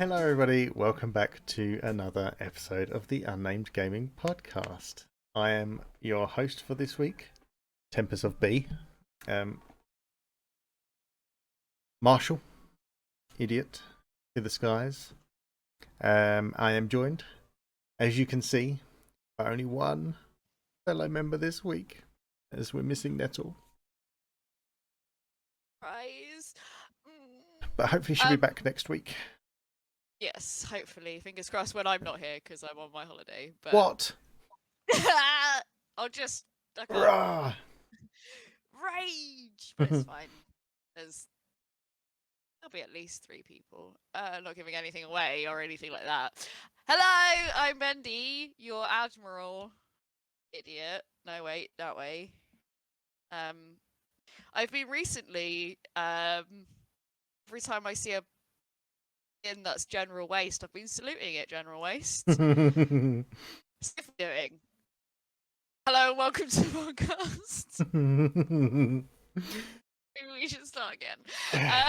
Hello, everybody. Welcome back to another episode of the Unnamed Gaming Podcast. I am your host for this week, Tempusbe. Marshall, idiot, to the skies. I am joined, as you can see, by only one fellow member this week, as we're missing Nettle. Surprise. But hopefully she'll be back next week. Yes, hopefully. Fingers crossed when I'm not here because I'm on my holiday. But What? I'll just Rah! rage, but it's fine. There'll be at least 3 people. Not giving anything away or anything like that. Hello, I'm Bendy, your admiral. Idiot. No, wait, that way. I've been recently, every time I see a in that's general waste, I've been saluting it, general waste. What's it doing? Hello, welcome to the podcast. Maybe we should start again. No.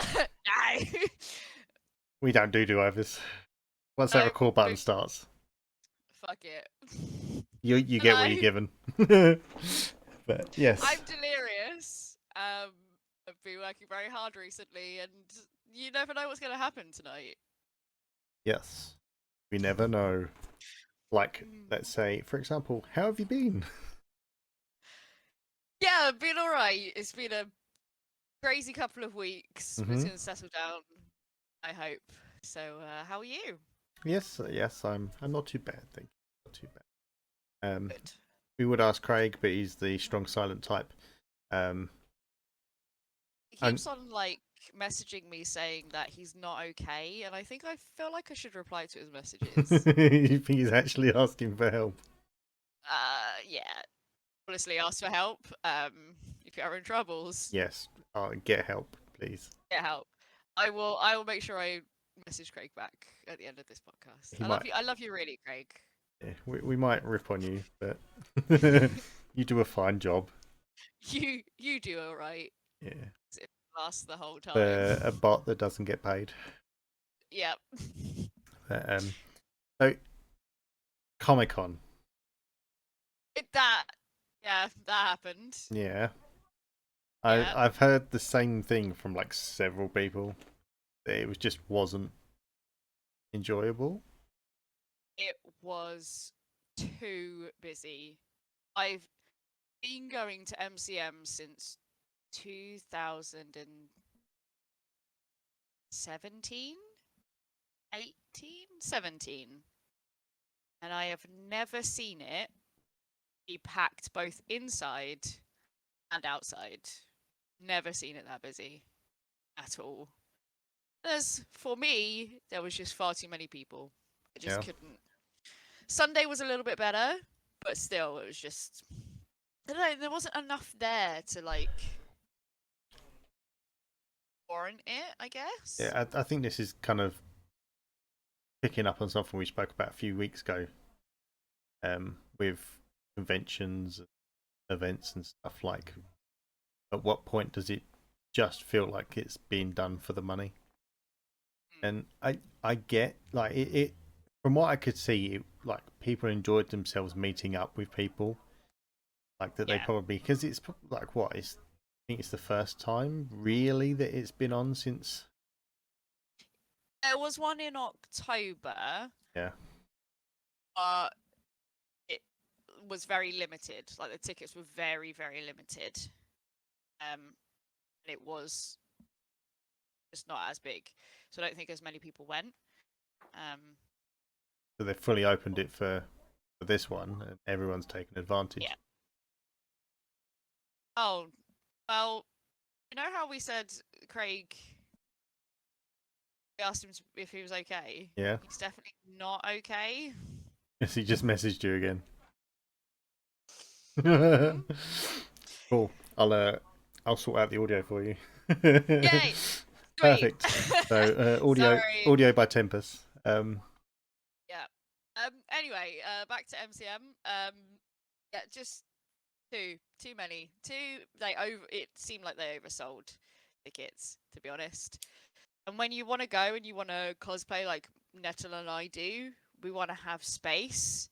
We don't do do-overs. Once that record button starts. Fuck it. You get what you're given. But yes. I'm delirious. I've been working very hard recently, and you never know what's going to happen tonight. Yes. We never know. Like, let's say, for example, how have you been? Yeah, I've been alright. It's been a crazy couple of weeks. It's going to settle down, I hope. So, how are you? Yes, I'm not too bad, thank you. Not too bad. Good. We would ask Craig, but he's the strong silent type. He keeps on messaging me saying that he's not okay, and I feel like I should reply to his messages. You think he's actually asking for help? Yeah. Honestly, ask for help. If you're in troubles. Yes. Get help, please. Get help. I will make sure I message Craig back at the end of this podcast. I love you really, Craig. Yeah, we might rip on you, but you do a fine job. You do alright. Yeah. It lasts the whole time. A bot that doesn't get paid. Yep. So Comic-Con. That happened. Yeah. I've heard the same thing from several people. It just wasn't enjoyable. It was too busy. I've been going to MCM since 2017, 17, and I have never seen it be packed both inside and outside. Never seen it that busy at all. For me, there was just far too many people. I just couldn't. Sunday was a little bit better, but still, it was just, I don't know, there wasn't enough there to warrant it, I guess. Yeah, I think this is kind of picking up on something we spoke about a few weeks ago, with conventions, events, and stuff. Like, at what point does it just feel like it's being done for the money? And I get it. From what I could see, people enjoyed themselves meeting up with people, they probably, because it's I think it's the first time really that it's been on since. There was one in October. Yeah. But it was very limited. The tickets were very, very limited. It was just not as big, so I don't think as many people went. So they've fully opened it for this one, and everyone's taken advantage. Yeah. Oh, well, you know how we said Craig, we asked him if he was okay? Yeah. He's definitely not okay. Yes, he just messaged you again. Cool. I'll sort out the audio for you. Yay! Perfect. So audio by Tempus. Yeah. Anyway, back to MCM. Yeah, just too many. It seemed like they oversold tickets, to be honest. And when you want to go and you want to cosplay Nettle and I do. We want to have space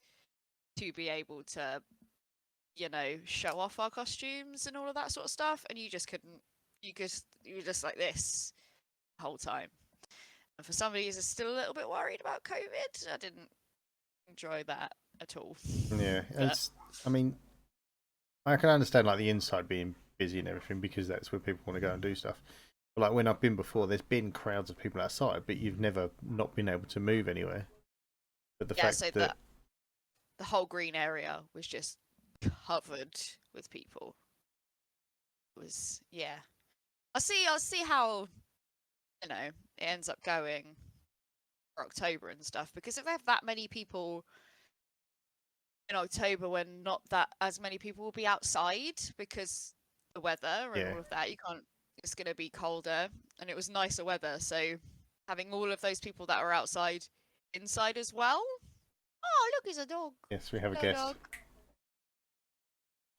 to be able to, show off our costumes and all of that sort of stuff. And you just couldn't. You were just like this the whole time. And for somebody who's still a little bit worried about COVID, I didn't enjoy that at all. Yeah, But, I mean, I can understand like the inside being busy and everything because that's where people want to go and do stuff. But like when I've been before, there's been crowds of people outside, but you've never not been able to move anywhere. But the fact so that the whole green area was just covered with people. It was, yeah. I'll see how it ends up going for October and stuff, because if they have that many people in October when not that as many people will be outside because the weather and all of that, you can't, it's going to be colder, and it was nicer weather, so having all of those people that are outside inside as well. Oh, look, it's a dog. yes, we have Hello, a guest. dog.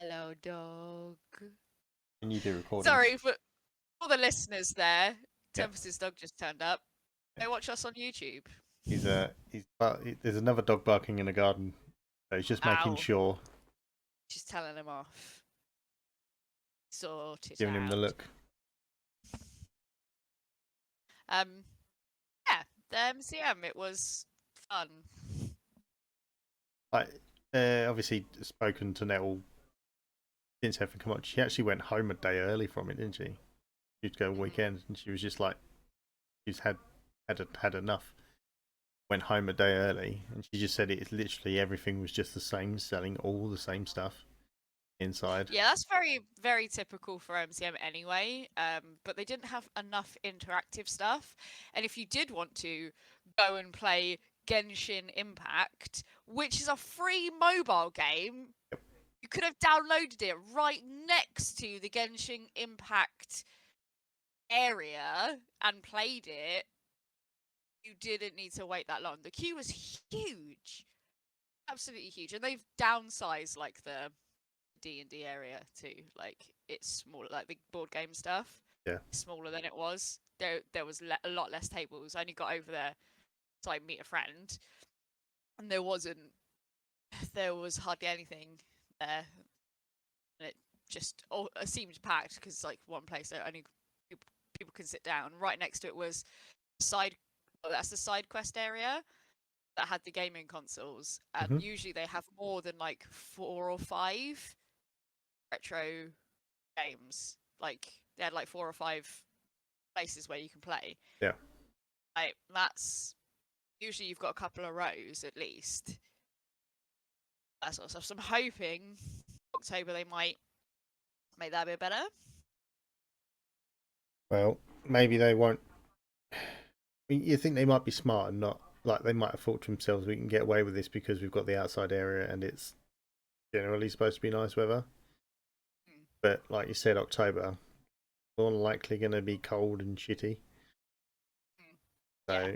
Hello, dog. Can you do recording? Sorry for all the listeners there. Tempus's dog just turned up. They watch us on YouTube. There's another dog barking in the garden. So he's just making sure. She's telling him off. Sort it Giving out. him the look. Yeah, the MCM, it was fun. Obviously spoken to Nettle since everything come up. She actually went home a day early from it, didn't she? She'd go weekend, and she was just like, she's had enough. Went home a day early, and she just said it's literally everything was just the same, selling all the same stuff inside. Yeah, that's very, very typical for MCM anyway. But they didn't have enough interactive stuff. And if you did want to go and play Genshin Impact, which is a free mobile game, you could have downloaded it right next to the Genshin Impact area and played it. You didn't need to wait that long. The queue was huge, absolutely huge, and they've downsized like the D&D area too. Like it's smaller, like the board game stuff. Yeah, smaller than it was. There was a lot less tables. I only got over there to like meet a friend, and there was hardly anything there, and it just seemed packed because it's like one place that only people can sit down. Right next to it was that's the side quest area that had the gaming consoles, and usually they have more than like 4 or 5 retro games. Like they had like 4 or 5 places where you can play. Yeah. Like that's usually you've got a couple of rows at least. That sort of stuff. So I'm hoping October they might make that a bit better. Well, maybe they won't. You think they might be smart and not like they might have thought to themselves, we can get away with this because we've got the outside area and it's generally supposed to be nice weather. But like you said, October, more likely going to be cold and shitty. So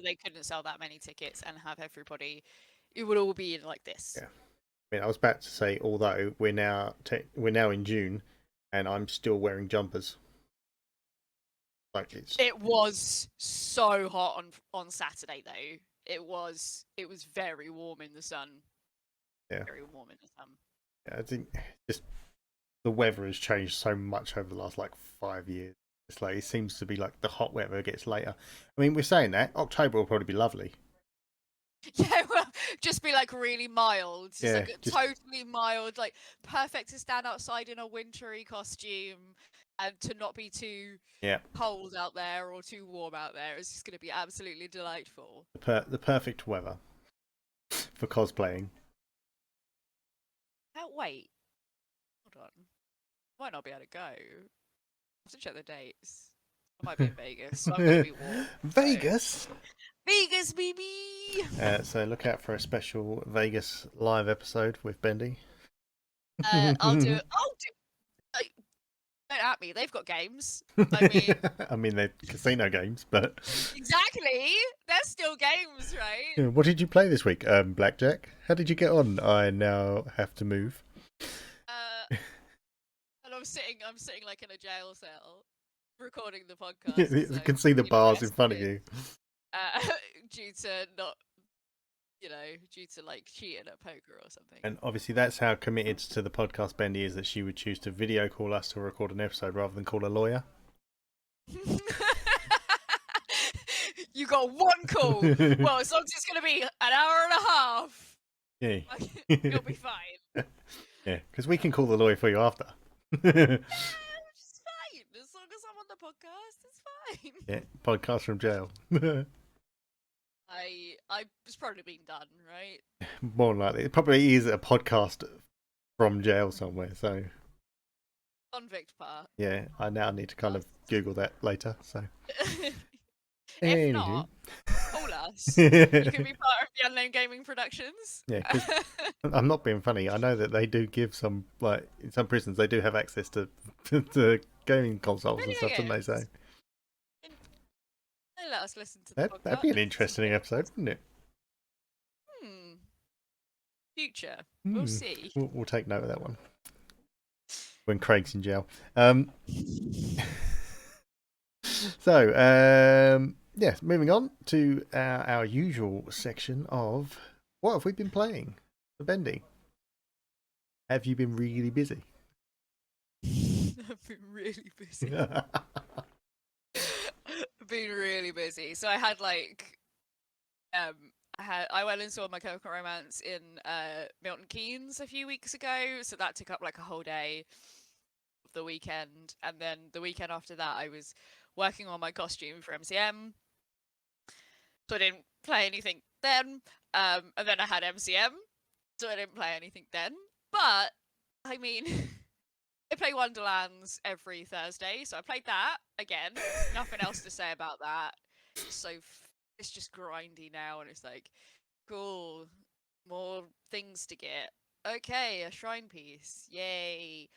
they couldn't sell that many tickets and have everybody. It would all be in like this. Yeah. I mean, I was about to say, although we're now in June, and I'm still wearing jumpers. Like It was so hot on Saturday though. It was very warm in the sun. Yeah. Very warm in the sun. Yeah, I think just the weather has changed so much over the last like 5 years. It's like it seems to be like the hot weather gets later. I mean, we're saying that October will probably be lovely. Yeah, well, just be like really mild. Just like just totally mild, like perfect to stand outside in a wintry costume and to not be too cold out there or too warm out there. It's just going to be absolutely delightful. The perfect weather for cosplaying. Wait. Hold on. Might not be able to go. I have to check the dates. I might be in Vegas, so I'm going to be warm. Vegas? So. Vegas, baby! So look out for a special Vegas live episode with Bendy. I'll do it. Don't at me. They've got games. I mean, they're casino games, but exactly. They're still games, right? What did you play this week? Blackjack. How did you get on? I now have to move. And I'm sitting like in a jail cell, recording the podcast. You can see the bars in front of you. due to not, due to like cheating at poker or something. And obviously, that's how committed to the podcast Bendy is, that she would choose to video call us to record an episode rather than call a lawyer. You got one call. Well, as long as it's going to be an hour and a half, Yeah. you'll be fine. Yeah, because we can call the lawyer for you after. Yeah, it's fine. As long as I'm on the podcast, it's fine. Yeah, podcast from jail. I was probably being done, right? More than likely. It probably is a podcast from jail somewhere, so... Convict part. Yeah, I now need to kind of Google that later, so... If not, call us. You can be part of the Unnamed Gaming Productions. Yeah, because I'm not being funny. I know that they do give some, like, in some prisons, they do have access to gaming consoles and stuff, don't they? So they let us listen to the podcast. That'd be an interesting episode, wouldn't it? Future. We'll see. We'll take note of that one. When Craig's in jail. So, yes, moving on to our usual section of what have we been playing? The Bendy. Have you been really busy? I've been really busy. I've been really busy. So I had like, I went and saw My Chemical Romance in Milton Keynes a few weeks ago. So that took up like a whole day of the weekend, and then the weekend after that, I was working on my costume for MCM. So I didn't play anything then. And then I had MCM, so I didn't play anything then. But, I mean, I play Wonderlands every Thursday, so I played that again. Nothing else to say about that. So it's just grindy now, and it's like, cool, more things to get. Okay, a shrine piece. Yay.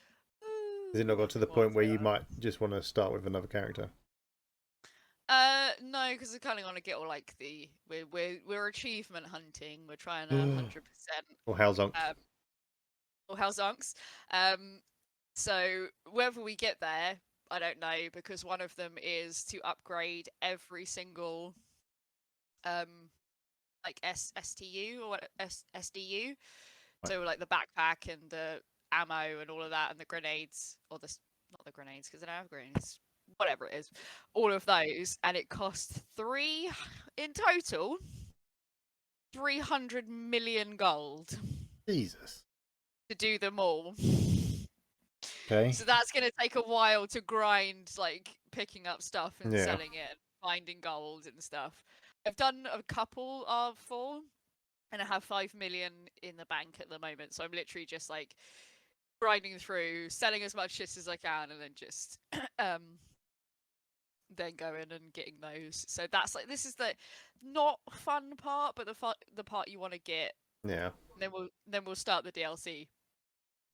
Woo. Has it not got to the point where you might just want to start with another character? No, because I kind of want to get all like we're achievement hunting. We're trying to 100%. Or Halzonks. Or Halzonks. So whether we get there, I don't know, because one of them is to upgrade every single like STU or SDU. Right. So like the backpack and the ammo and all of that, and the grenades, or not the grenades because I don't have grenades. Whatever it is, all of those, and it costs in total 300 million gold. Jesus. To do them all. Okay. So that's going to take a while to grind, like picking up stuff and selling it, and finding gold and stuff. I've done a couple of 4, and I have 5 million in the bank at the moment. So I'm literally just like grinding through, selling as much shit as I can, and then just then going and getting those. So that's like, this is the not fun part, but the part you want to get. Yeah. And then we'll start the DLC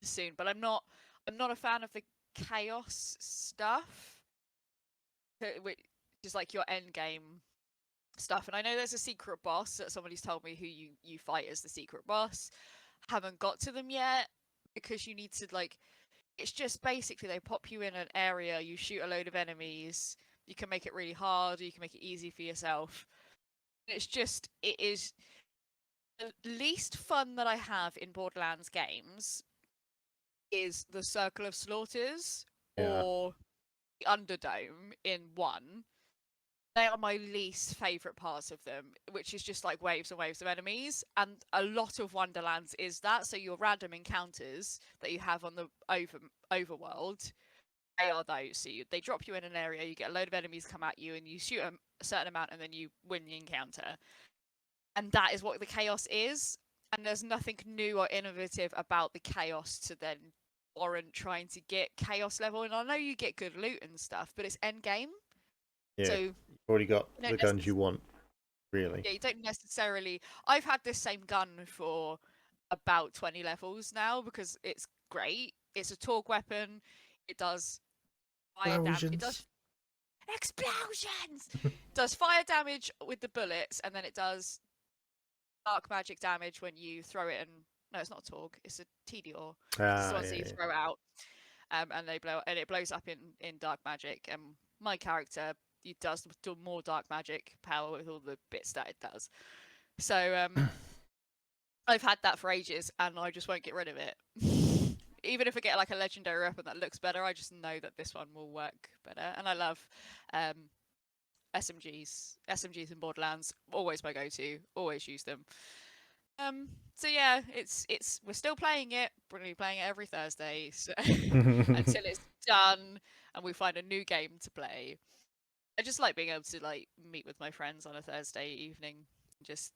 soon. But I'm not a fan of the chaos stuff, which is like your end game stuff. And I know there's a secret boss that somebody's told me who you fight as the secret boss. Haven't got to them yet, because you need to, like, it's just basically they pop you in an area, you shoot a load of enemies. You can make it really hard, or you can make it easy for yourself. It is the least fun that I have in Borderlands games is the Circle of Slaughters or the Underdome in 1. They are my least favourite parts of them, which is just like waves and waves of enemies. And a lot of Wonderlands is that. So your random encounters that you have on the overworld, they are those. So they drop you in an area, you get a load of enemies come at you, and you shoot a certain amount, and then you win the encounter. And that is what the chaos is. And there's nothing new or innovative about the chaos to then warrant trying to get chaos level. And I know you get good loot and stuff, but it's end game. Yeah, so you've already got the guns you want, really. Yeah, you don't necessarily... I've had this same gun for about 20 levels now, because it's great. It's a torque weapon. It does fire damage. It does explosions! It does fire damage with the bullets, and then it does dark magic damage when you throw it. And no, it's not a torque. It's a TDR. It's the ones that you throw out, and they blow, and it blows up in dark magic. And my character it does do more dark magic power with all the bits that it does. So I've had that for ages, and I just won't get rid of it. Even if I get like a legendary weapon that looks better, I just know that this one will work better. And I love SMGs in Borderlands. Always my go-to. Always use them. So yeah, it's we're still playing it. We're gonna be playing it every Thursday, so until it's done and we find a new game to play. I just like being able to like meet with my friends on a Thursday evening and just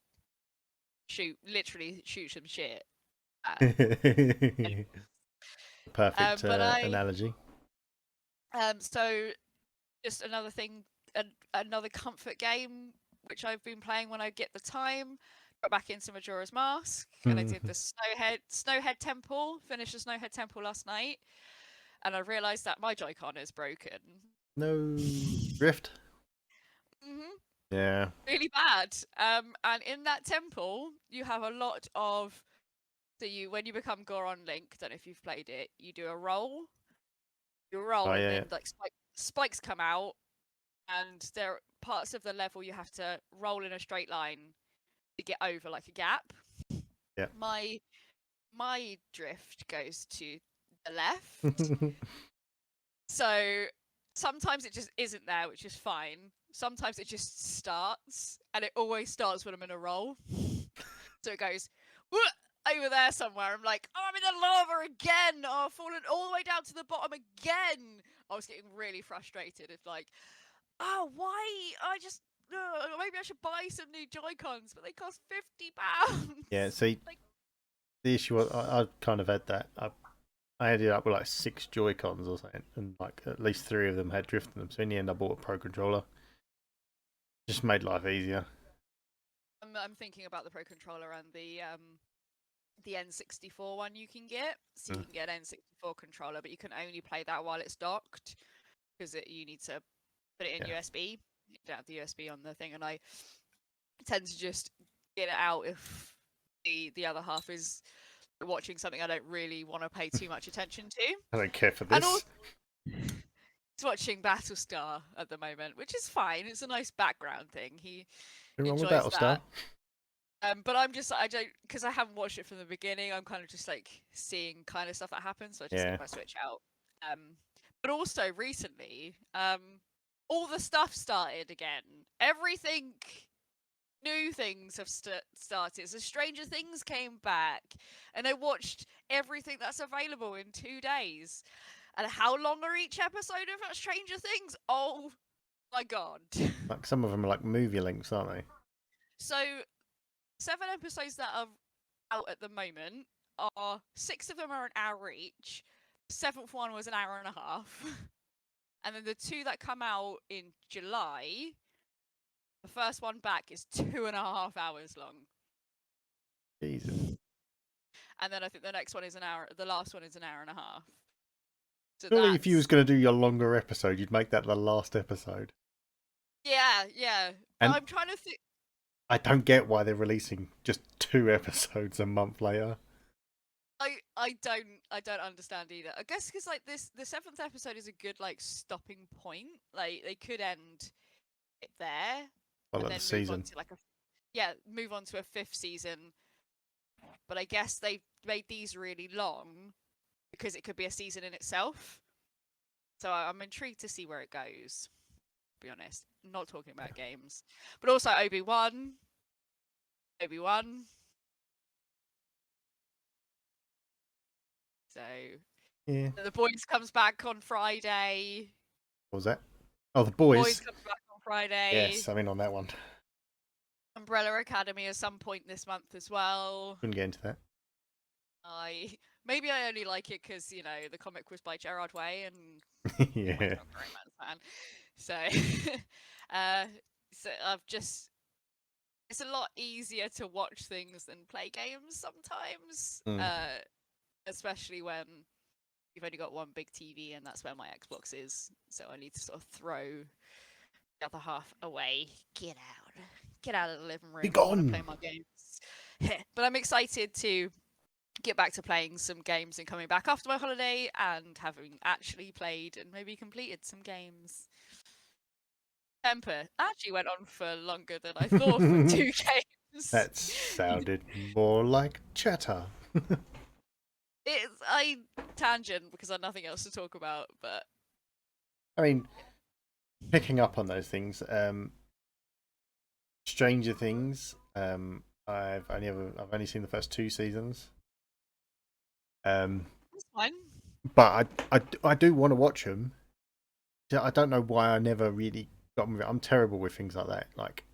literally shoot some shit. Perfect But analogy. so just another thing, another comfort game which I've been playing when I get the time. Got back into Majora's Mask, and I did the Snowhead Temple. Finished the Snowhead Temple last night, and I realised that my Joy-Con is broken. No drift. Yeah. Really bad. And in that temple, you have a lot of. So when you become Goron Link, don't know if you've played it. You do a roll. You roll, and then like spikes come out, and there are parts of the level you have to roll in a straight line to get over like a gap. Yeah. My drift goes to the left. So sometimes it just isn't there, which is fine. Sometimes it just starts, and it always starts when I'm in a roll. So it goes over there somewhere. I'm like, oh, I'm in the lava again. Oh, I've fallen all the way down to the bottom again. I was getting really frustrated. It's like, oh, why? Maybe I should buy some new Joy-Cons, but they cost £50. Yeah, see, the issue was I kind of had that. I ended up with like 6 Joy-Cons or something, and like at least 3 of them had drift in them. So in the end, I bought a Pro Controller. Just made life easier. I'm thinking about the Pro Controller and the N64 one you can get. So you can get an N64 controller, but you can only play that while it's docked because you need to put it in USB. You don't have the USB on the thing, and I tend to just get it out if the other half is watching something I don't really want to pay too much attention to. I don't care for this. And also, he's watching Battlestar at the moment, which is fine. It's a nice background thing. He enjoys that. But I'm just, I don't, because I haven't watched it from the beginning. I'm kind of just like seeing kind of stuff that happens. So I just take my Switch out. But also recently, all the stuff started again. Everything, new things have started. So Stranger Things came back, and I watched everything that's available in 2 days. And how long are each episode of Stranger Things? Oh my god! Like some of them are like movie links, aren't they? So 7 episodes that are out at the moment are 6 of them are an hour each. The 7th one was an hour and a half. And then the 2 that come out in July, the first one back is 2.5 hours long. Jesus. And then I think the next one is an hour. The last one is an hour and a half. So surely if you was going to do your longer episode, you'd make that the last episode. Yeah. And I'm trying to think. I don't get why they're releasing just 2 episodes a month later. I don't understand either. I guess because like the 7th episode is a good like stopping point. Like they could end it there, well, and then move on to like move on to a 5th season. But I guess they made these really long because it could be a season in itself. So I'm intrigued to see where it goes. To be honest, I'm not talking about games, but also Obi-Wan. So The Boys comes back on Friday. What was that? Oh, The Boys. The Boys comes back on Friday. Yes, I'm in on that one. Umbrella Academy at some point this month as well. Couldn't get into that. Maybe I only like it because the comic was by Gerard Way and yeah. So, so I've just. It's a lot easier to watch things than play games sometimes, especially when you've only got one big TV and that's where my Xbox is. So I need to sort of throw the other half away. Get out of the living room. Be gone. I want to play my games. But I'm excited to get back to playing some games and coming back after my holiday and having actually played and maybe completed some games. Tempus actually went on for longer than I thought for 2 games. That sounded more like chatter. It's I tangent because I have nothing else to talk about, but I mean, picking up on those things, Stranger Things. I've only seen the first 2 seasons. it's fine. But I do want to watch them. I don't know why I never really got with it. I'm terrible with things like that. Like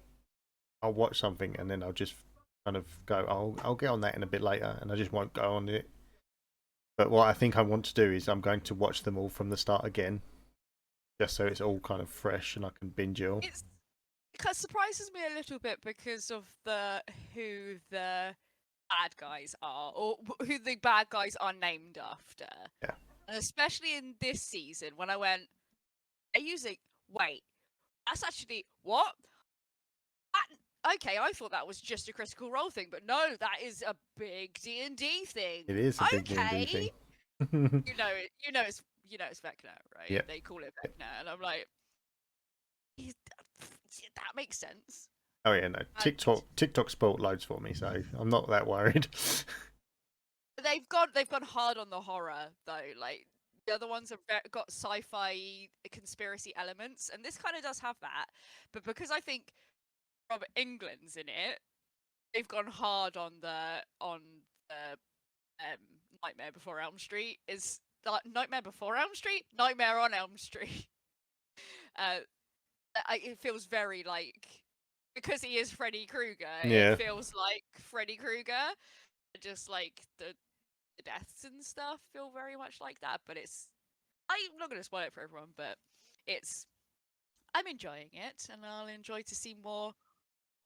I'll watch something and then I'll just kind of go, I'll get on that in a bit later, and I just won't go on it. But what I think I want to do is I'm going to watch them all from the start again, just so it's all kind of fresh and I can binge it all. It kind of surprises me a little bit because of who the bad guys are, or who the bad guys are named after. Yeah. And especially in this season, when I went, are you using? Wait, that's actually what? Okay, I thought that was just a Critical Role thing, but no, that is a big D&D thing. It is a big D&D thing. It's Vecna, right? Yep. They call it Vecna, and I'm like, that makes sense. Oh yeah, no. TikTok spoilt loads for me, so I'm not that worried. They've gone hard on the horror though. Like the other ones have got sci-fi conspiracy elements, and this kind of does have that. But because I think Robert Englund's in it, they've gone hard on the Nightmare Before Elm Street. Is that Nightmare Before Elm Street? Nightmare on Elm Street. It feels very like, because he is Freddy Krueger. Yeah. It feels like Freddy Krueger. Just like the deaths and stuff feel very much like that. But I'm not going to spoil it for everyone, but I'm enjoying it, and I'll enjoy to see more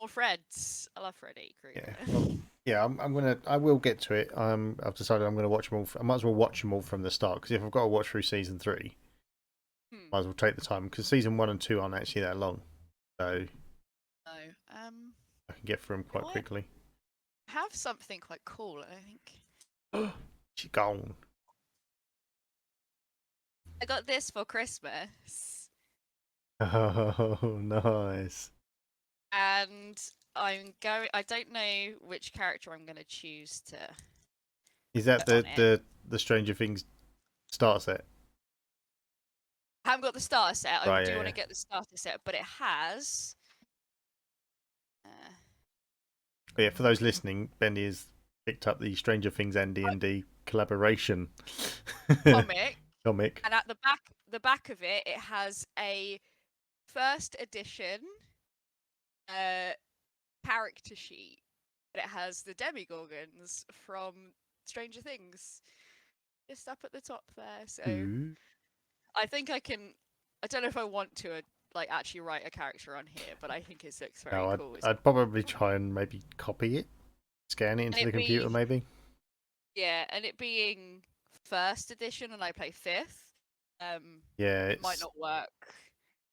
Freds. I love Freddy Krueger. Yeah. Well, yeah, I will get to it. I've decided I'm going to watch them all. I might as well watch them all from the start, because if I've got to watch through season 3, might as well take the time, because season 1 and 2 aren't actually that long, so No. I can get through them quite quickly. I have something quite cool, I think. She's gone. I got this for Christmas. Oh, nice. And I don't know which character I'm going to choose to. Is that the Stranger Things starter set? I haven't got the starter set. I do want to Yeah. get the starter set, but it has. But yeah, for those listening, Bendy has picked up the Stranger Things and D&D collaboration comic. And at the back of it, it has a first edition character sheet. But it has the Demigorgons from Stranger Things just up at the top there. So I think I can. I don't know if I want to actually write a character on here, but I think it looks very cool. I'd probably try and maybe copy it, scan it into the computer, maybe. Yeah, and it being first edition and I play 5th, it might not work.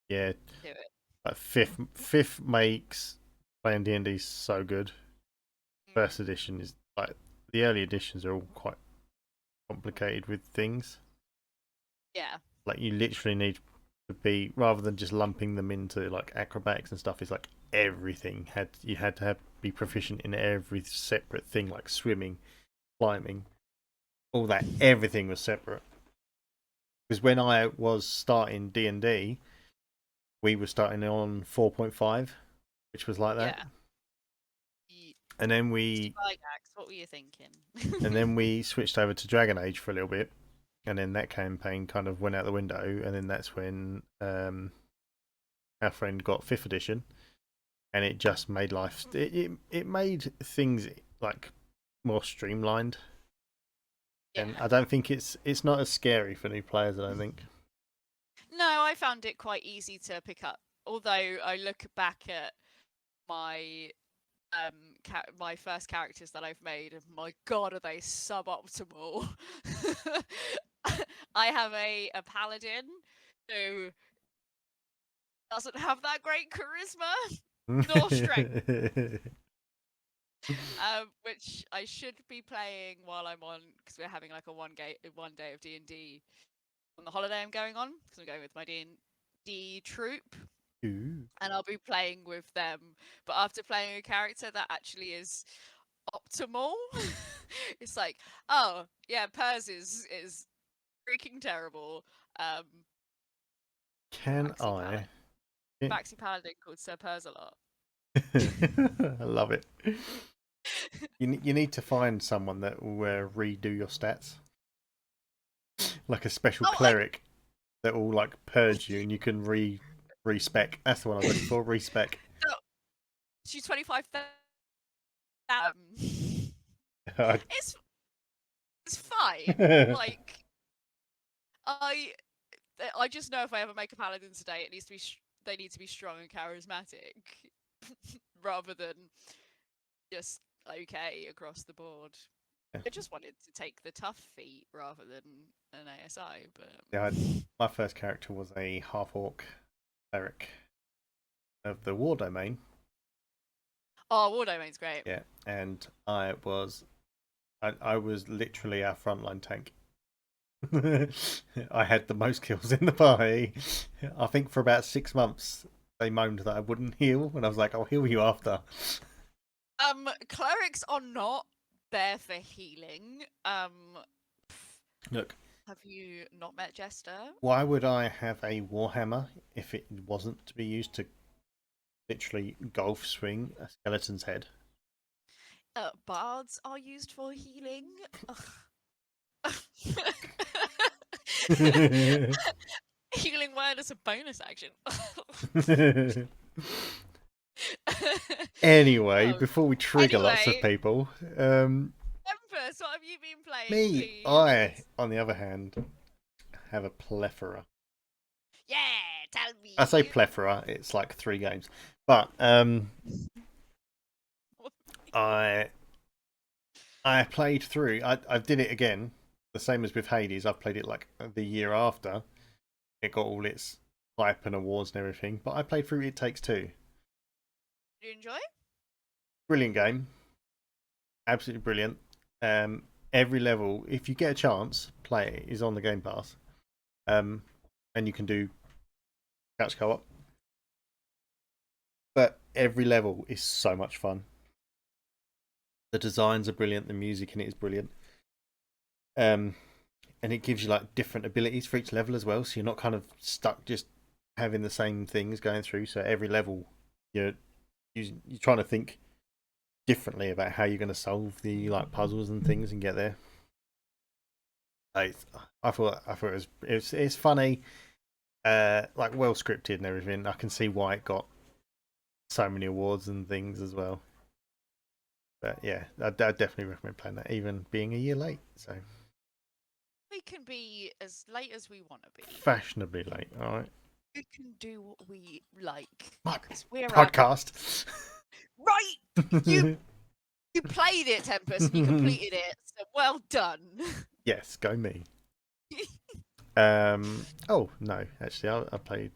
Yeah, do it. Like fifth makes playing D&D so good. First edition is like, the early editions are all quite complicated with things. Yeah. Like you literally need to be, rather than just lumping them into like acrobatics and stuff, it's like everything you had to be proficient in every separate thing, like swimming, climbing, all that. Everything was separate. Because when I was starting D&D, we were starting on 4.5, which was like that. Yeah. And then what were you thinking? And then we switched over to Dragon Age for a little bit, and then that campaign kind of went out the window. And then that's when our friend got 5th edition, and it just made life. It made things like more streamlined. Yeah. And I don't think it's not as scary for new players, I don't think. No, I found it quite easy to pick up. Although I look back at my my first characters that I've made, and my god, are they suboptimal. I have a paladin who doesn't have that great charisma nor strength. Which I should be playing while I'm on, because we're having like a one day of D&D on the holiday I'm going on, because I'm going with my D&D troop. Ooh. and I'll be playing with them. But after playing a character that actually is optimal, it's like, oh yeah, Pers is freaking terrible. Um, Can Maxi I? Paladin, Maxi Paladin called Sir Pers a lot. I love it. You need to find someone that will redo your stats, like a special Oh, I cleric that will like purge you, and you can respec. That's the one I was looking for. Respec. no, she's 25,000. It's it's fine. Like I I just know if I ever make a paladin today, it needs to be they need to be strong and charismatic, rather than just okay across the board. I just wanted to take the tough feat rather than an ASI, but Yeah, my first character was a half orc cleric of the war domain. oh, War Domain's great. Yeah, and I was literally our frontline tank. I had the most kills in the party. I think for about 6 months they moaned that I wouldn't heal, and I was like, "I'll heal you after." Clerics are not there for healing. Look, Have you not met Jester? why would I have a warhammer if it wasn't to be used to literally golf swing a skeleton's head? Bards are used for healing. Healing word is a bonus action. Anyway, Oh, before we trigger lots of anyway, people, Tempus, what have you been playing, me, please? on the other hand, have a plethora. Yeah, tell I say me. plethora, it's like 3 games. But I played through. I did it again, the same as with Hades. I've played it like the year after it got all its hype and awards and everything. But I played through It Takes Two. Did you enjoy? Brilliant game, absolutely brilliant. Every level, if you get a chance, play it. Is on the Game Pass. And you can do couch co-op. But every level is so much fun. The designs are brilliant. The music in it is brilliant. And it gives you like different abilities for each level as well. So you're not kind of stuck just having the same things going through. So every level, you're trying to think differently about how you're going to solve the like puzzles and things and get there. I thought it's funny, like well scripted and everything. I can see why it got so many awards and things as well. But yeah, I definitely recommend playing that, even being a year late. So We can be as late as we want to be. fashionably late. All right. We can do what we like. My 'Cause we're podcast. right. You played it, Tempest, and you completed it. So well done. Yes, go me. Oh no, actually, I played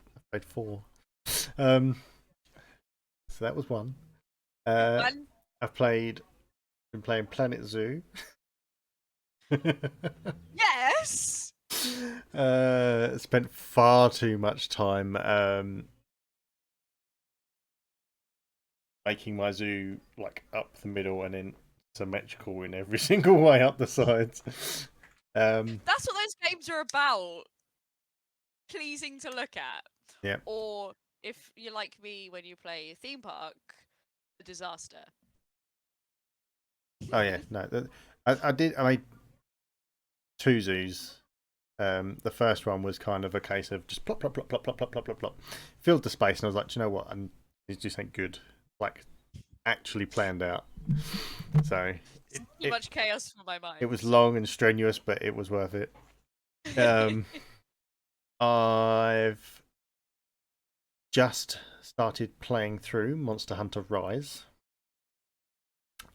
4. So that was one. One. I've been playing Planet Zoo. Yes. Spent far too much time making my zoo like up the middle and then symmetrical in every single way up the sides. That's what those games are about. Pleasing to look at. Yeah. Or if you're like me when you play theme park, a disaster. Oh yeah, no, I made 2 zoos. The first one was kind of a case of just plop, plop, plop, plop, plop, plop, plop, plop, plop. Filled the space, and I was like, do you know what? It just ain't good. Like, actually planned out. So Too much chaos for my mind. it was long and strenuous, but it was worth it. I've just started playing through Monster Hunter Rise.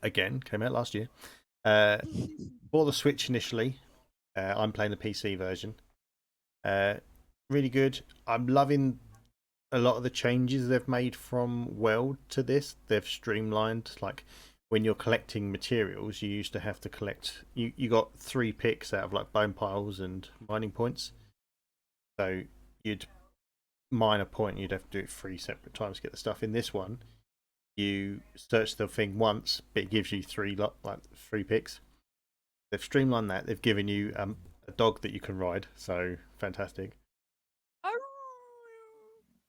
Again, came out last year. For the Switch initially. I'm playing the PC version. Really good. I'm loving a lot of the changes they've made from World to this. They've streamlined, like when you're collecting materials, you used to have to collect. You got 3 picks out of like bone piles and mining points. So you'd minor point. You'd have to do it 3 separate times to get the stuff. In this one, you search the thing once, but it gives you 3 picks. They've streamlined that. They've given you a dog that you can ride, so fantastic. Oh.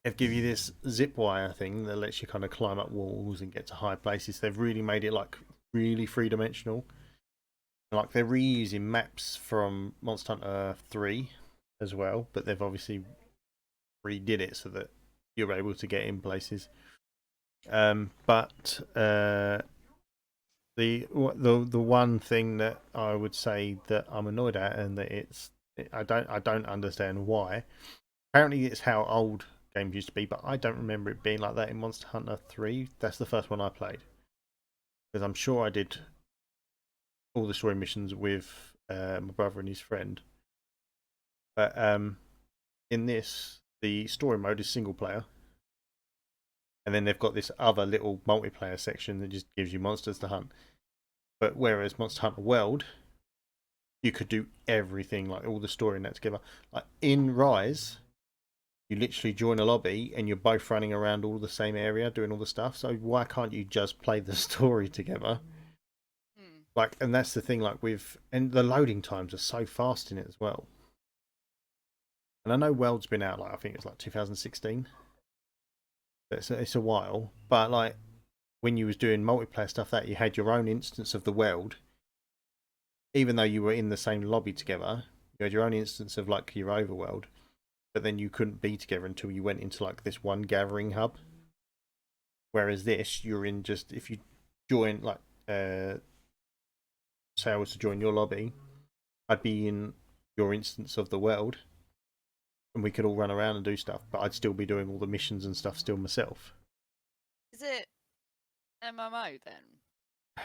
They've given you this zip wire thing that lets you kind of climb up walls and get to high places. They've really made it like really 3 dimensional. Like they're reusing maps from Monster Hunter 3 as well, but they've obviously redid it so that you're able to get in places. But the one thing that I would say that I'm annoyed at, and that I don't understand why. Apparently, it's how old games used to be, but I don't remember it being like that in Monster Hunter 3. That's the first one I played, because I'm sure I did all the story missions with my brother and his friend. But in this, the story mode is single player, and then they've got this other little multiplayer section that just gives you monsters to hunt. But whereas Monster Hunter World, you could do everything, like all the story in that together. Like in Rise, you literally join a lobby and you're both running around all the same area doing all the stuff. So why can't you just play the story together? Like, and that's the thing, like and the loading times are so fast in it as well. And I know World's been out, like, I think it's like 2016. It's a while, but like when you was doing multiplayer stuff, that you had your own instance of the world, even though you were in the same lobby together, you had your own instance of like your overworld, but then you couldn't be together until you went into like this one gathering hub. Whereas this, you're in just, if you join, like, say I was to join your lobby, I'd be in your instance of the world, and we could all run around and do stuff, but I'd still be doing all the missions and stuff still myself. Is it MMO then?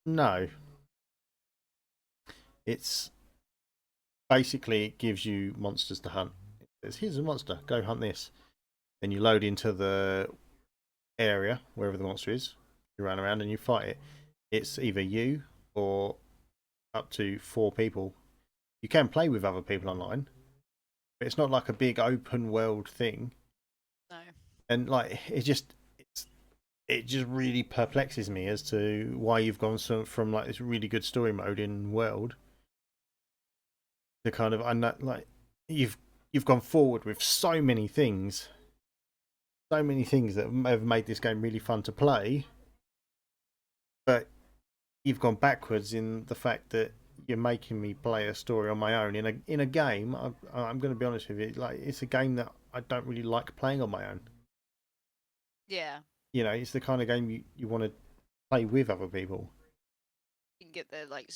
No. It's basically, it gives you monsters to hunt. It says, here's a monster, go hunt this. Then you load into the area, wherever the monster is, you run around and you fight it. It's either you or up to 4 people. You can play with other people online, but it's not like a big open world thing. No. And like it just really perplexes me as to why you've gone from like this really good story mode in world to kind of, I'm not like, you've gone forward with so many things that have made this game really fun to play, but you've gone backwards in the fact that you're making me play a story on my own in a game. I'm going to be honest with you, like, it's a game that I don't really like playing on my own. Yeah. You know, it's the kind of game you want to play with other people. You can get the like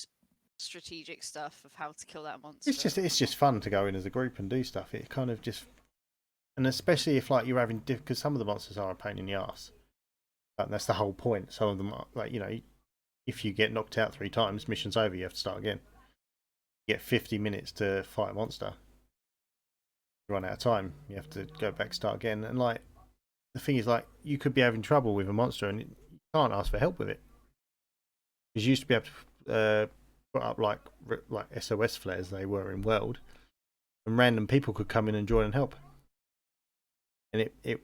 strategic stuff of how to kill that monster. It's just fun to go in as a group and do stuff. It kind of just, and especially if like you're having because some of the monsters are a pain in the ass. And that's the whole point. Some of them are like, you know, if you get knocked out 3 times, mission's over. You have to start again. You get 50 minutes to fight a monster. You run out of time. You have to go back, start again. And like the thing is, like, you could be having trouble with a monster and you can't ask for help with it. Because you used to be able to put up like SOS flares they were in World, and random people could come in and join and help. And it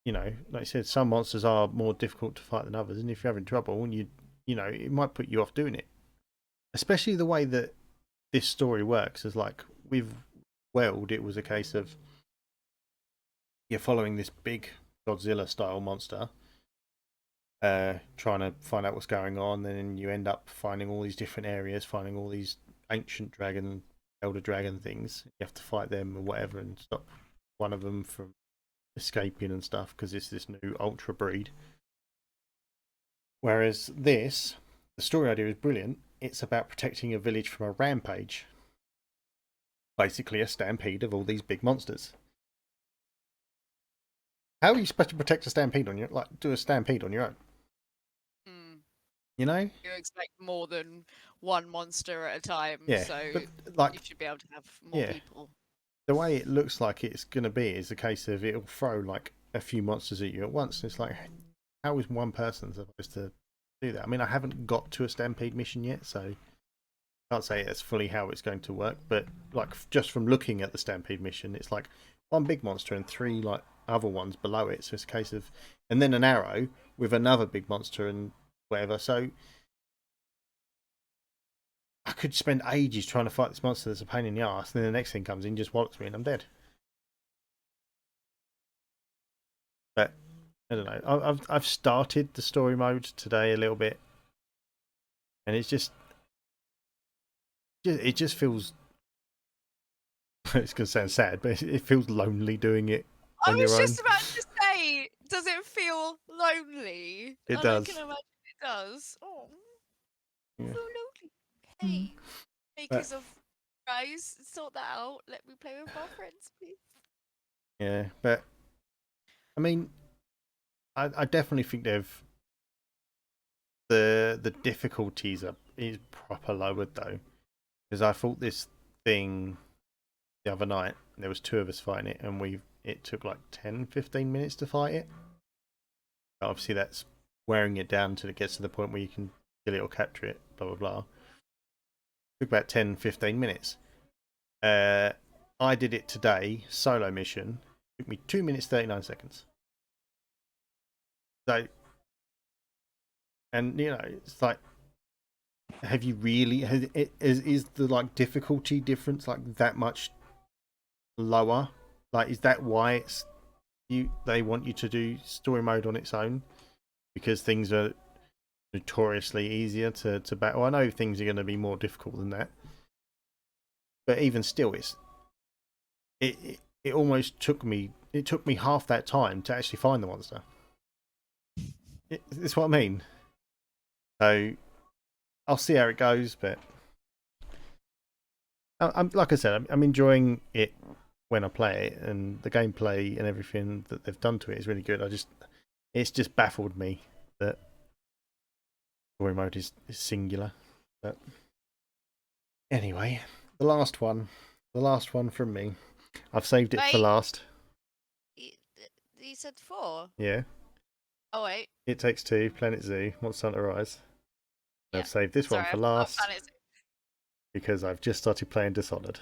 you know, like I said, some monsters are more difficult to fight than others, and if you're having trouble, and you know, it might put you off doing it. Especially the way that this story works is like with World, it was a case of you're following this big Godzilla style monster, trying to find out what's going on, then you end up finding all these different areas, finding all these ancient dragon, elder dragon things. You have to fight them or whatever and stop one of them from escaping and stuff because it's this new ultra breed. Whereas this, the story idea is brilliant. It's about protecting a village from a rampage, basically a stampede of all these big monsters. How are you supposed to protect a stampede on your, like, do a stampede on your own? You know, you expect more than one monster at a time, yeah, so but like, you should be able to have more people. The way it looks like it's going to be is a case of it'll throw like a few monsters at you at once. It's like, how is one person supposed to do that? I mean, I haven't got to a stampede mission yet, so I can't say it's fully how it's going to work. But like, just from looking at the stampede mission, it's like one big monster and 3 like other ones below it. So it's a case of, and then an arrow with another big monster and whatever. So I could spend ages trying to fight this monster that's a pain in the ass, and then the next thing comes in, just wallocks me, and I'm dead. But I don't know. I've started the story mode today a little bit, and it just feels. It's gonna sound sad, but it feels lonely doing it I on was your own. just about to say, does it feel lonely? It And I does. can imagine it does. Oh, I Yeah. feel lonely. Hey, But, makers of Rise, sort that out. Let me play with our friends, please. yeah, but I mean, I definitely think the difficulties is proper lowered though, because I fought this thing the other night. There was 2 of us fighting it, and it took like 10-15 minutes to fight it. Obviously, that's wearing it down till it gets to the point where you can kill it or capture it. Blah blah blah. Took about 10-15 minutes. I did it today, solo mission. Took me 2 minutes 39 seconds. So, and you know, it's like, have you really? Is the like difficulty difference like that much lower? Like, is that why they want you to do story mode on its own, because things are notoriously easier to battle? I know things are going to be more difficult than that, but even still, it almost took me half that time to actually find the monster. It's what I mean. So I'll see how it goes, but I'm like I said, I'm enjoying it when I play it, and the gameplay and everything that they've done to it is really good. It's just baffled me that story mode is singular. But anyway, the last one from me. I've saved it for Wait, last. you said 4? Yeah. Oh, wait. It Takes Two, Planet Zoo, Monster Hunter Rise. Yeah. I've saved this Sorry, one I for forgot last Planet Zoo. because I've just started playing Dishonored.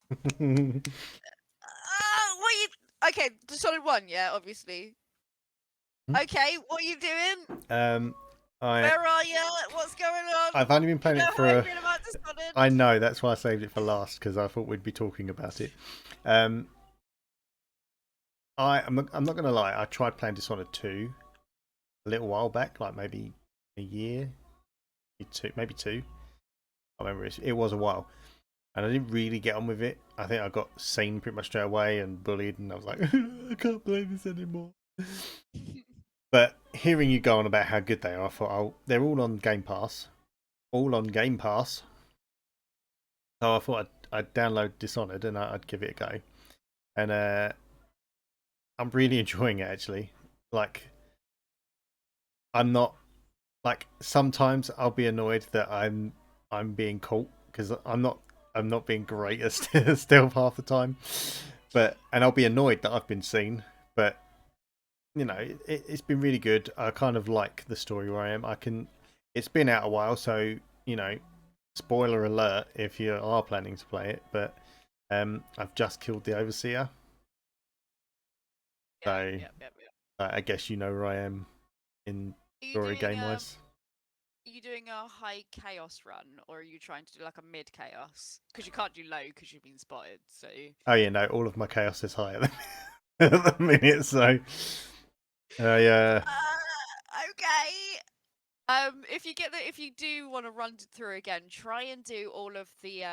What you... Okay, Dishonored 1, yeah, obviously. Okay, what are you doing? um, I Where are you? What's going on? I've only been You playing know it how I for feel about Dishonored? I know, that's why I saved it for last, because I thought we'd be talking about it. I'm not gonna lie. I tried playing Dishonored 2 a little while back, like maybe a year, maybe two. I remember it was a while, and I didn't really get on with it. I think I got seen pretty much straight away and bullied, and I was like, I can't play this anymore. But hearing you go on about how good they are, I thought, oh, they're all on Game Pass, So I thought I'd download Dishonored and I'd give it a go, and I'm really enjoying it actually. Like, I'm not like, sometimes I'll be annoyed that I'm being caught, because I'm not being great at stealth half the time, and I'll be annoyed that I've been seen. But you know, it's been really good. I kind of like the story where I am. It's been out a while, so you know, spoiler alert if you are planning to play it. But I've just killed the Overseer, so Yep. I guess you know where I am in Are you story doing game wise. are you doing a high chaos run, or are you trying to do like a mid chaos? Because you can't do low because you've been spotted. So Oh yeah, no, all of my chaos is higher than at the minute, so yeah. okay. If you do want to run through again, try and do all of the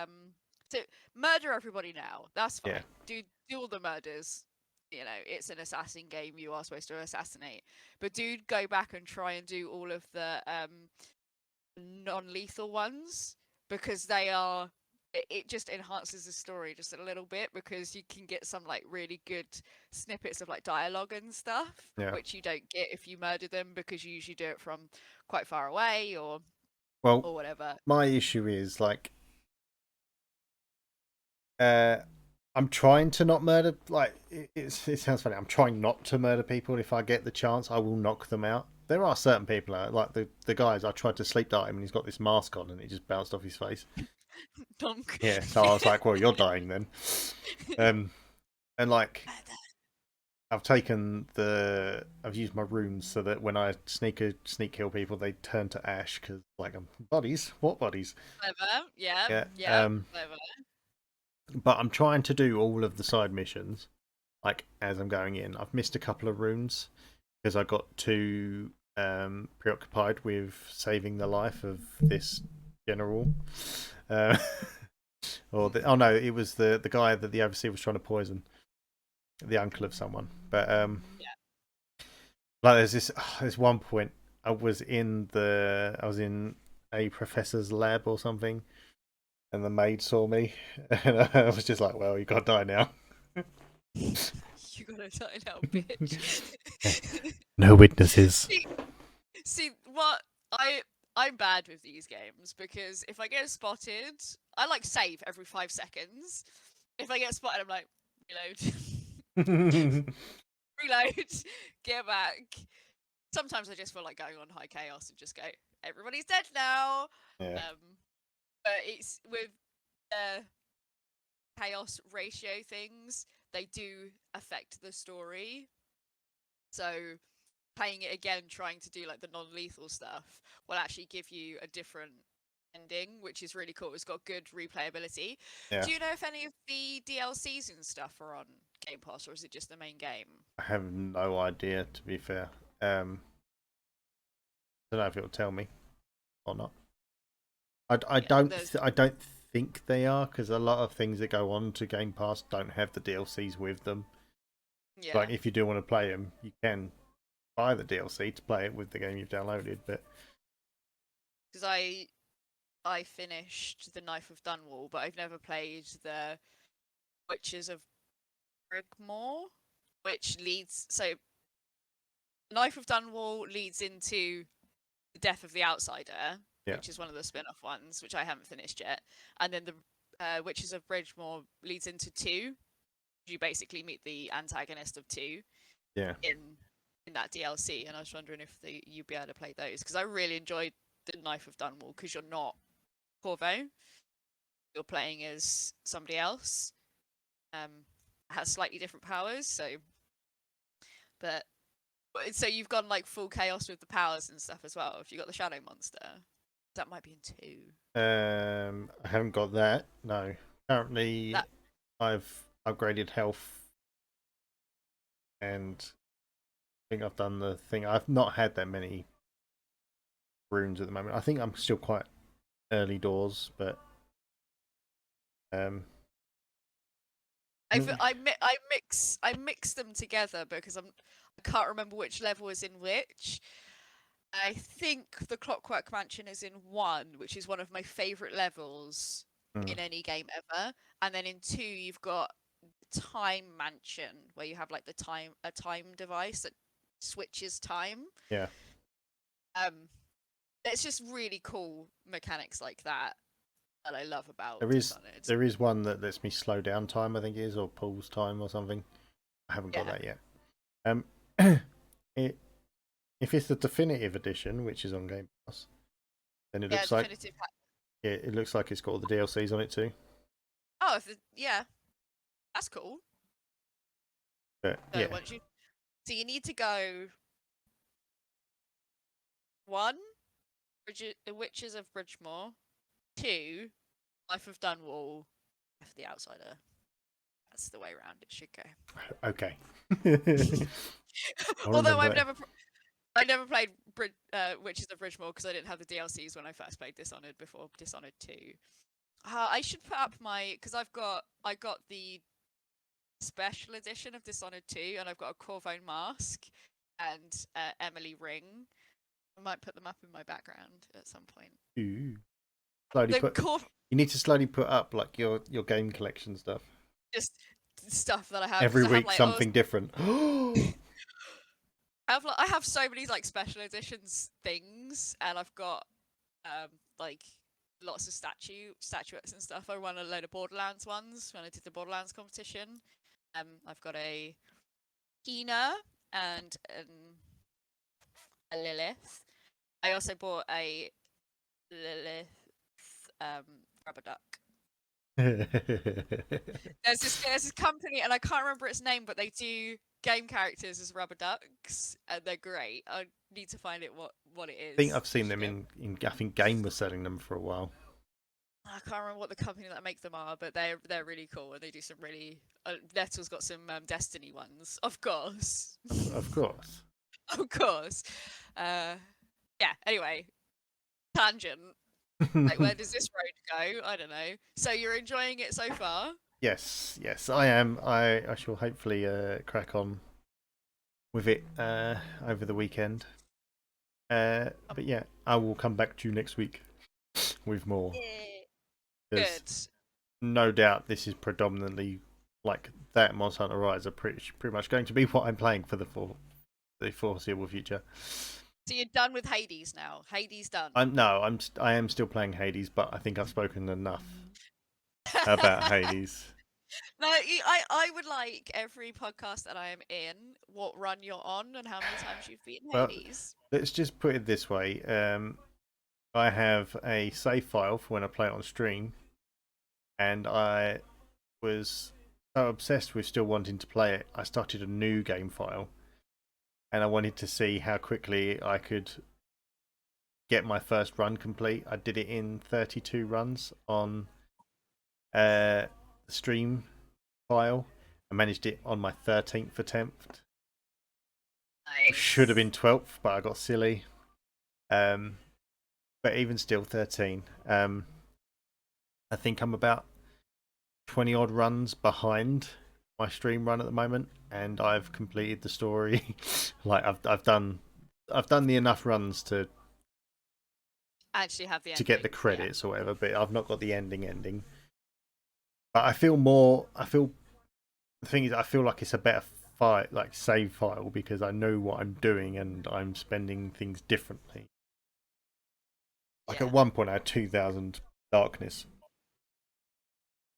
so murder everybody now. That's Yeah. fine. Do all the murders. You know, it's an assassin game. You are supposed to assassinate, but do go back and try and do all of the non-lethal ones, because they are it just enhances the story just a little bit, because you can get some like really good snippets of like dialogue and stuff, Yeah. which you don't get if you murder them, because you usually do it from quite far away or Well, whatever. my issue is like, I'm trying to not murder. Like, it sounds funny. I'm trying not to murder people. If I get the chance, I will knock them out. There are certain people, like the guys. I tried to sleep dart him, and he's got this mask on, and it just bounced off his face. Donk. Yeah, so I was like, well, you're dying then. And like, I've used my runes so that when I sneak kill people, they turn to ash because like bodies. What bodies? Clever. Yeah. Yeah. Yeah. Clever. But I'm trying to do all of the side missions like as I'm going in. I've missed a couple of runes because I got too preoccupied with saving the life of this general. Uh, oh no, it was the guy that the overseer was trying to poison, the uncle of someone. But Yeah. like there's one point I was in a professor's lab or something, and the maid saw me, and I was just like, well, you gotta die now. You gotta die now, bitch. No witnesses. See what I'm bad with these games because if I get spotted, I like save every 5 seconds. If I get spotted, I'm like reload, reload, get back. Sometimes I just feel like going on high chaos and just go, everybody's dead now. Yeah. But it's with chaos ratio things, they do affect the story. So playing it again, trying to do like the non-lethal stuff, will actually give you a different ending, which is really cool. It's got good replayability. Yeah. Do you know if any of the DLCs and stuff are on Game Pass, or is it just the main game? I have no idea, to be fair. I don't know if it'll tell me or not. I don't think they are because a lot of things that go on to Game Pass don't have the DLCs with them. Yeah. Like if you do want to play them, you can buy the DLC to play it with the game you've downloaded. But because I finished the Knife of Dunwall, but I've never played the Witches of Brigmore, which leads Knife of Dunwall leads into the Death of the Outsider, which is one of the spin-off ones, which I haven't finished yet, and then the Witches of Bridgemore leads into 2. You basically meet the antagonist of 2. Yeah. In that DLC, and I was wondering if you'd be able to play those because I really enjoyed the Knife of Dunwall because you're not Corvo, you're playing as somebody else. Has slightly different powers, so you've gone like full chaos with the powers and stuff as well. If you got the Shadow Monster, that might be in 2. I haven't got that. No, currently I've upgraded health, and I think I've done the thing. I've not had that many runes at the moment. I think I'm still quite early doors, but I mix them together because I can't remember which level is in which. I think the Clockwork Mansion is in 1, which is one of my favourite levels in any game ever. And then in 2, you've got Time Mansion, where you have like a time device that switches time. Yeah. It's just really cool mechanics like that I love about Dishonored. There is one that lets me slow down time, I think it is, or pause time or something. I haven't got that yet. If it's the definitive edition, which is on Game Pass, then it looks like it looks like it's got all the DLCs on it too. Oh, that's cool. But so you need to go 1, The Witches of Bridgemore, 2, Life of Dunwall, Death of the Outsider. That's the way around it should go. Okay. Although I've never played Witches of Bridgemore because I didn't have the DLCs when I first played Dishonored before Dishonored 2. I should put up I got the special edition of Dishonored 2, and I've got a Corvone mask and Emily ring. I might put them up in my background at some point. Ooh. You need to slowly put up like your game collection stuff. Just stuff that I have every week, something different. I have so many like special editions things, and I've got like lots of statuettes and stuff. I won a load of Borderlands ones when I did the Borderlands competition. I've got a Kina and a Lilith. I also bought a Lilith Rubber Duck. Think There's this company, and I can't remember its name, but they do game characters as rubber ducks, and they're great. I need to find it what it is. I've seen them in I think Game was selling them for a while. I can't remember what the company that make them are, but they're really cool, and they do some really. Nettle's got some Destiny ones, of course. Of course. Of course. Yeah. Anyway, tangent. Like, where does this road go? I don't know. So you're enjoying it so far? Yes, I am. I shall hopefully crack on with it over the weekend. But yeah, I will come back to you next week with more. Yeah. Good. No doubt this is predominantly like that Monster Hunter Rise are pretty much going to be what I'm playing for the foreseeable future. So you're done with Hades now. Hades done. I am still playing Hades, but I think I've spoken enough about Hades. No, I would like every podcast that I am in, what run you're on, and how many times you've beaten Well, Hades. let's just put it this way. I have a save file for when I play it on stream, and I was so obsessed with still wanting to play it, I started a new game file, and I wanted to see how quickly I could get my first run complete. I did it in 32 runs on the stream file. I managed it on my 13th attempt. Nice. Should have been 12th, but I got silly. But even still, 13. I think I'm about 20 odd runs behind my stream run at the moment, and I've completed the story. Like I've done the enough runs to Actually have the ending. to get the credits or whatever, but I've not got the ending. But I feel the thing is, I feel like it's a better save file, because I know what I'm doing and I'm spending things differently. Like at one point I had 2,000 darkness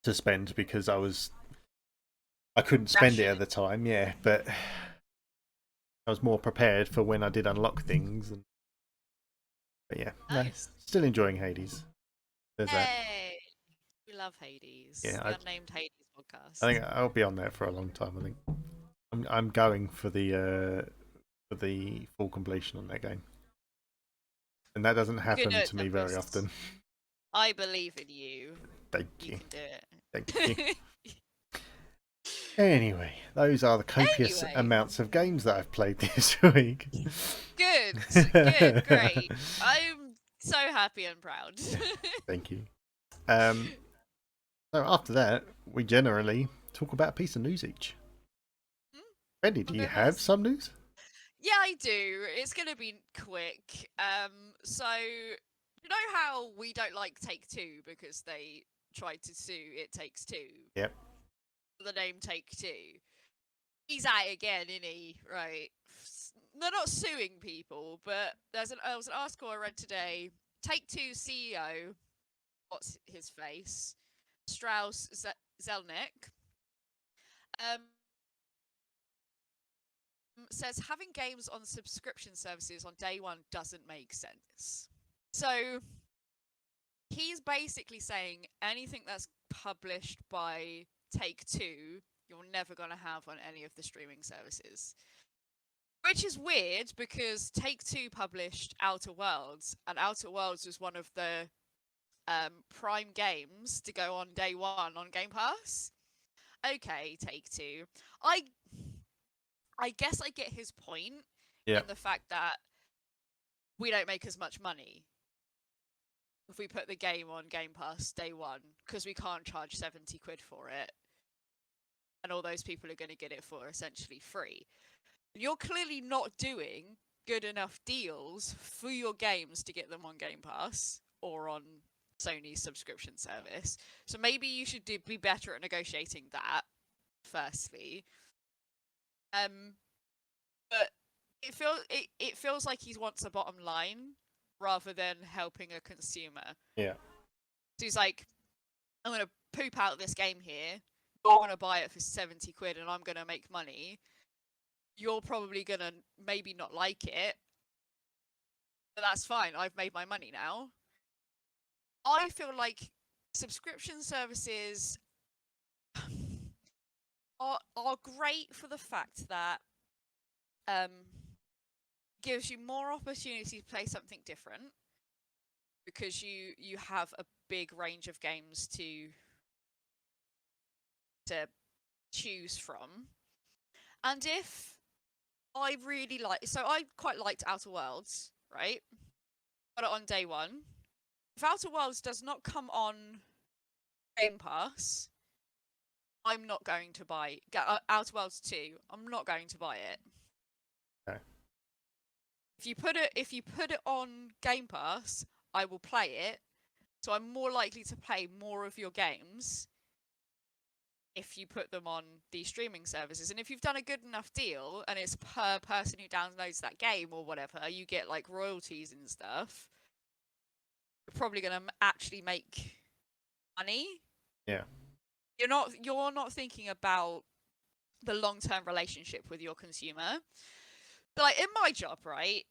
to spend because I couldn't spend it at the time, but I was more prepared for when I did unlock things. But yeah, nice. No, still enjoying Hades. There's that. We love Hades. Yeah, the Unnamed Hades podcast. I think I'll be on there for a long time. I think I'm going for the full completion on that game, and that doesn't happen to me very often. I believe in you. Thank you. You can do it. Thank you. Anyway, those are the copious amounts of games that I've played this week. Good, great. I'm so happy and proud. Thank you. So after that, we generally talk about a piece of news each. Bendy, do you have some news? Yeah, I do. It's going to be quick. So, you know how we don't like Take-Two because they tried to sue It Takes Two? Yep. The name Take-Two. He's at it again, isn't he? Right. They're not suing people, but there was an article I read today. Take-Two CEO, what's his face? Strauss Zelnick. Says having games on subscription services on day one doesn't make sense. So he's basically saying anything that's published by Take-Two, you're never going to have on any of the streaming services. Which is weird because Take-Two published Outer Worlds, and Outer Worlds was one of the prime games to go on day one on Game Pass. Okay, Take-Two. I guess I get his point in the fact that we don't make as much money if we put the game on Game Pass day one, because we can't charge 70 quid for it. And all those people are going to get it for essentially free. You're clearly not doing good enough deals for your games to get them on Game Pass or on Sony's subscription service. So maybe you should be better at negotiating that, firstly. But it feels like he wants a bottom line rather than helping a consumer. Yeah. So he's like, I'm going to poop out this game here. You're going to buy it for 70 quid and I'm going to make money. You're probably going to maybe not like it. But that's fine. I've made my money now. I feel like subscription services are great for the fact that gives you more opportunity to play something different because you have a big range of games to choose from. And if I really I quite liked Outer Worlds, right? Got it on day one. If Outer Worlds does not come on Game Pass, I'm not going to buy Outer Worlds 2. I'm not going to buy it. Okay. If you put it on Game Pass, I will play it. So I'm more likely to play more of your games if you put them on these streaming services. And if you've done a good enough deal and it's per person who downloads that game or whatever, you get like royalties and stuff. You're probably going to actually make money. Yeah. You're not thinking about the long-term relationship with your consumer. But like in my job, right?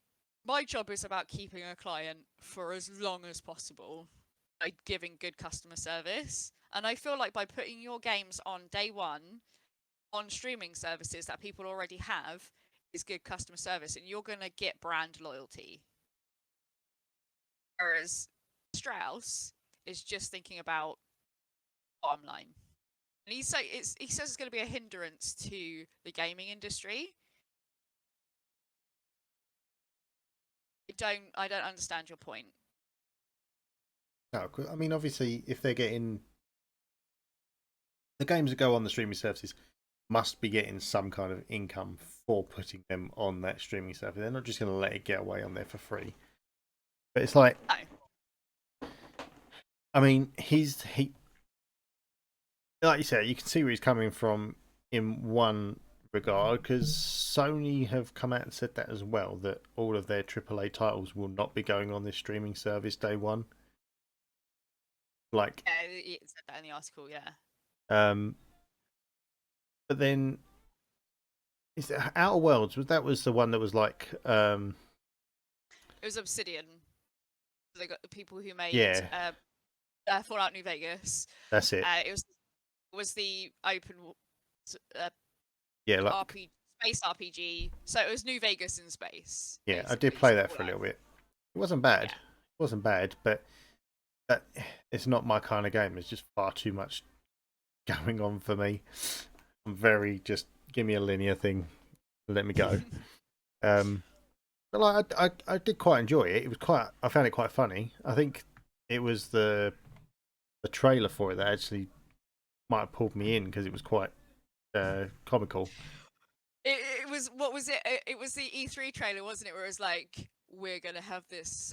My job is about keeping a client for as long as possible, like giving good customer service. And I feel like by putting your games on day one on streaming services that people already have is good customer service, and you're going to get brand loyalty. Whereas Strauss is just thinking about bottom line. And he says it's going to be a hindrance to the gaming industry. I don't understand your point. No, I mean, obviously, if they're getting the games that go on the streaming services, must be getting some kind of income for putting them on that streaming service. They're not just going to let it get away on there for free. But it's like, No. I mean, he, like you said, you can see where he's coming from in one regard, because Sony have come out and said that as well, that all of their AAA titles will not be going on this streaming service day one. Like, yeah, it said that in the article, yeah. But then, is it Outer Worlds? That was the one that was like, it was Obsidian. They got the people who made Fallout New Vegas. That's it. It was the open like RPG, space RPG. So it was New Vegas in space. Yeah, I did play that for a little bit. It wasn't bad. Yeah. It wasn't bad, but it's not my kind of game. There's just far too much going on for me. I'm very just give me a linear thing, let me go. But like I did quite enjoy it. I found it quite funny. I think it was the trailer for it that actually might have pulled me in, because it was quite comical. It was, what was it? It was the E3 trailer, wasn't it? Where it was like, we're gonna have this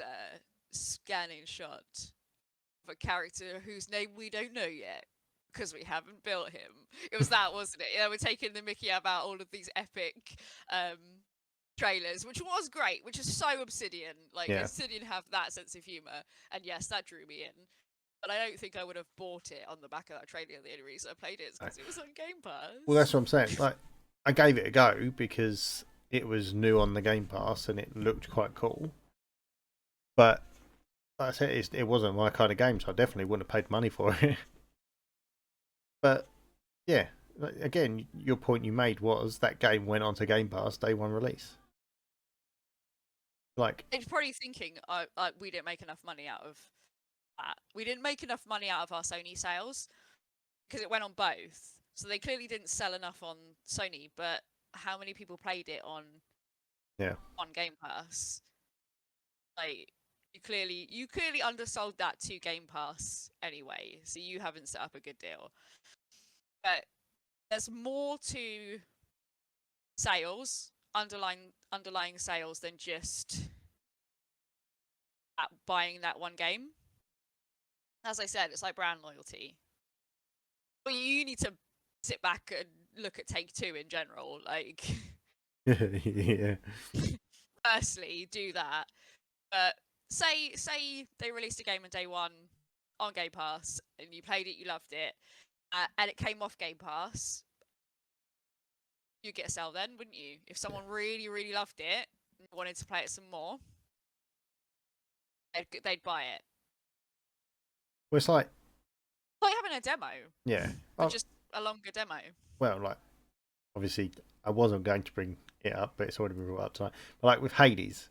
scanning shot of a character whose name we don't know yet because we haven't built him. It was that, wasn't it? Yeah, we're taking the mickey about all of these epic trailers, which was great, which is so Obsidian. Like, Obsidian have that sense of humor, and yes, that drew me in. But I don't think I would have bought it on the back of that trailer. The only reason I played it is because it was on Game Pass. Well, that's what I'm saying. Like, I gave it a go because it was new on the Game Pass and it looked quite cool. But like I said, it wasn't my kind of game, so I definitely wouldn't have paid money for it. But yeah, again, your point you made was that game went onto Game Pass day one release. Like, it's probably thinking, we didn't make enough money out of that. We didn't make enough money out of our Sony sales because it went on both. So they clearly didn't sell enough on Sony, but how many people played it on Game Pass? Like, you clearly undersold that to Game Pass anyway, so you haven't set up a good deal. But there's more to sales, underlying sales, than just buying that one game. As I said, it's like brand loyalty. Well, you need to sit back and look at Take-Two in general. Like, yeah. Firstly, do that. But say they released a game on day one on Game Pass, and you played it, you loved it, and it came off Game Pass. You'd get a sell then, wouldn't you? If someone really, really loved it and wanted to play it some more, they'd buy it. Well, it's like, Like having a demo, Yeah. but just a longer demo. Well, like obviously I wasn't going to bring it up, but it's already been brought up tonight. But like with Hades.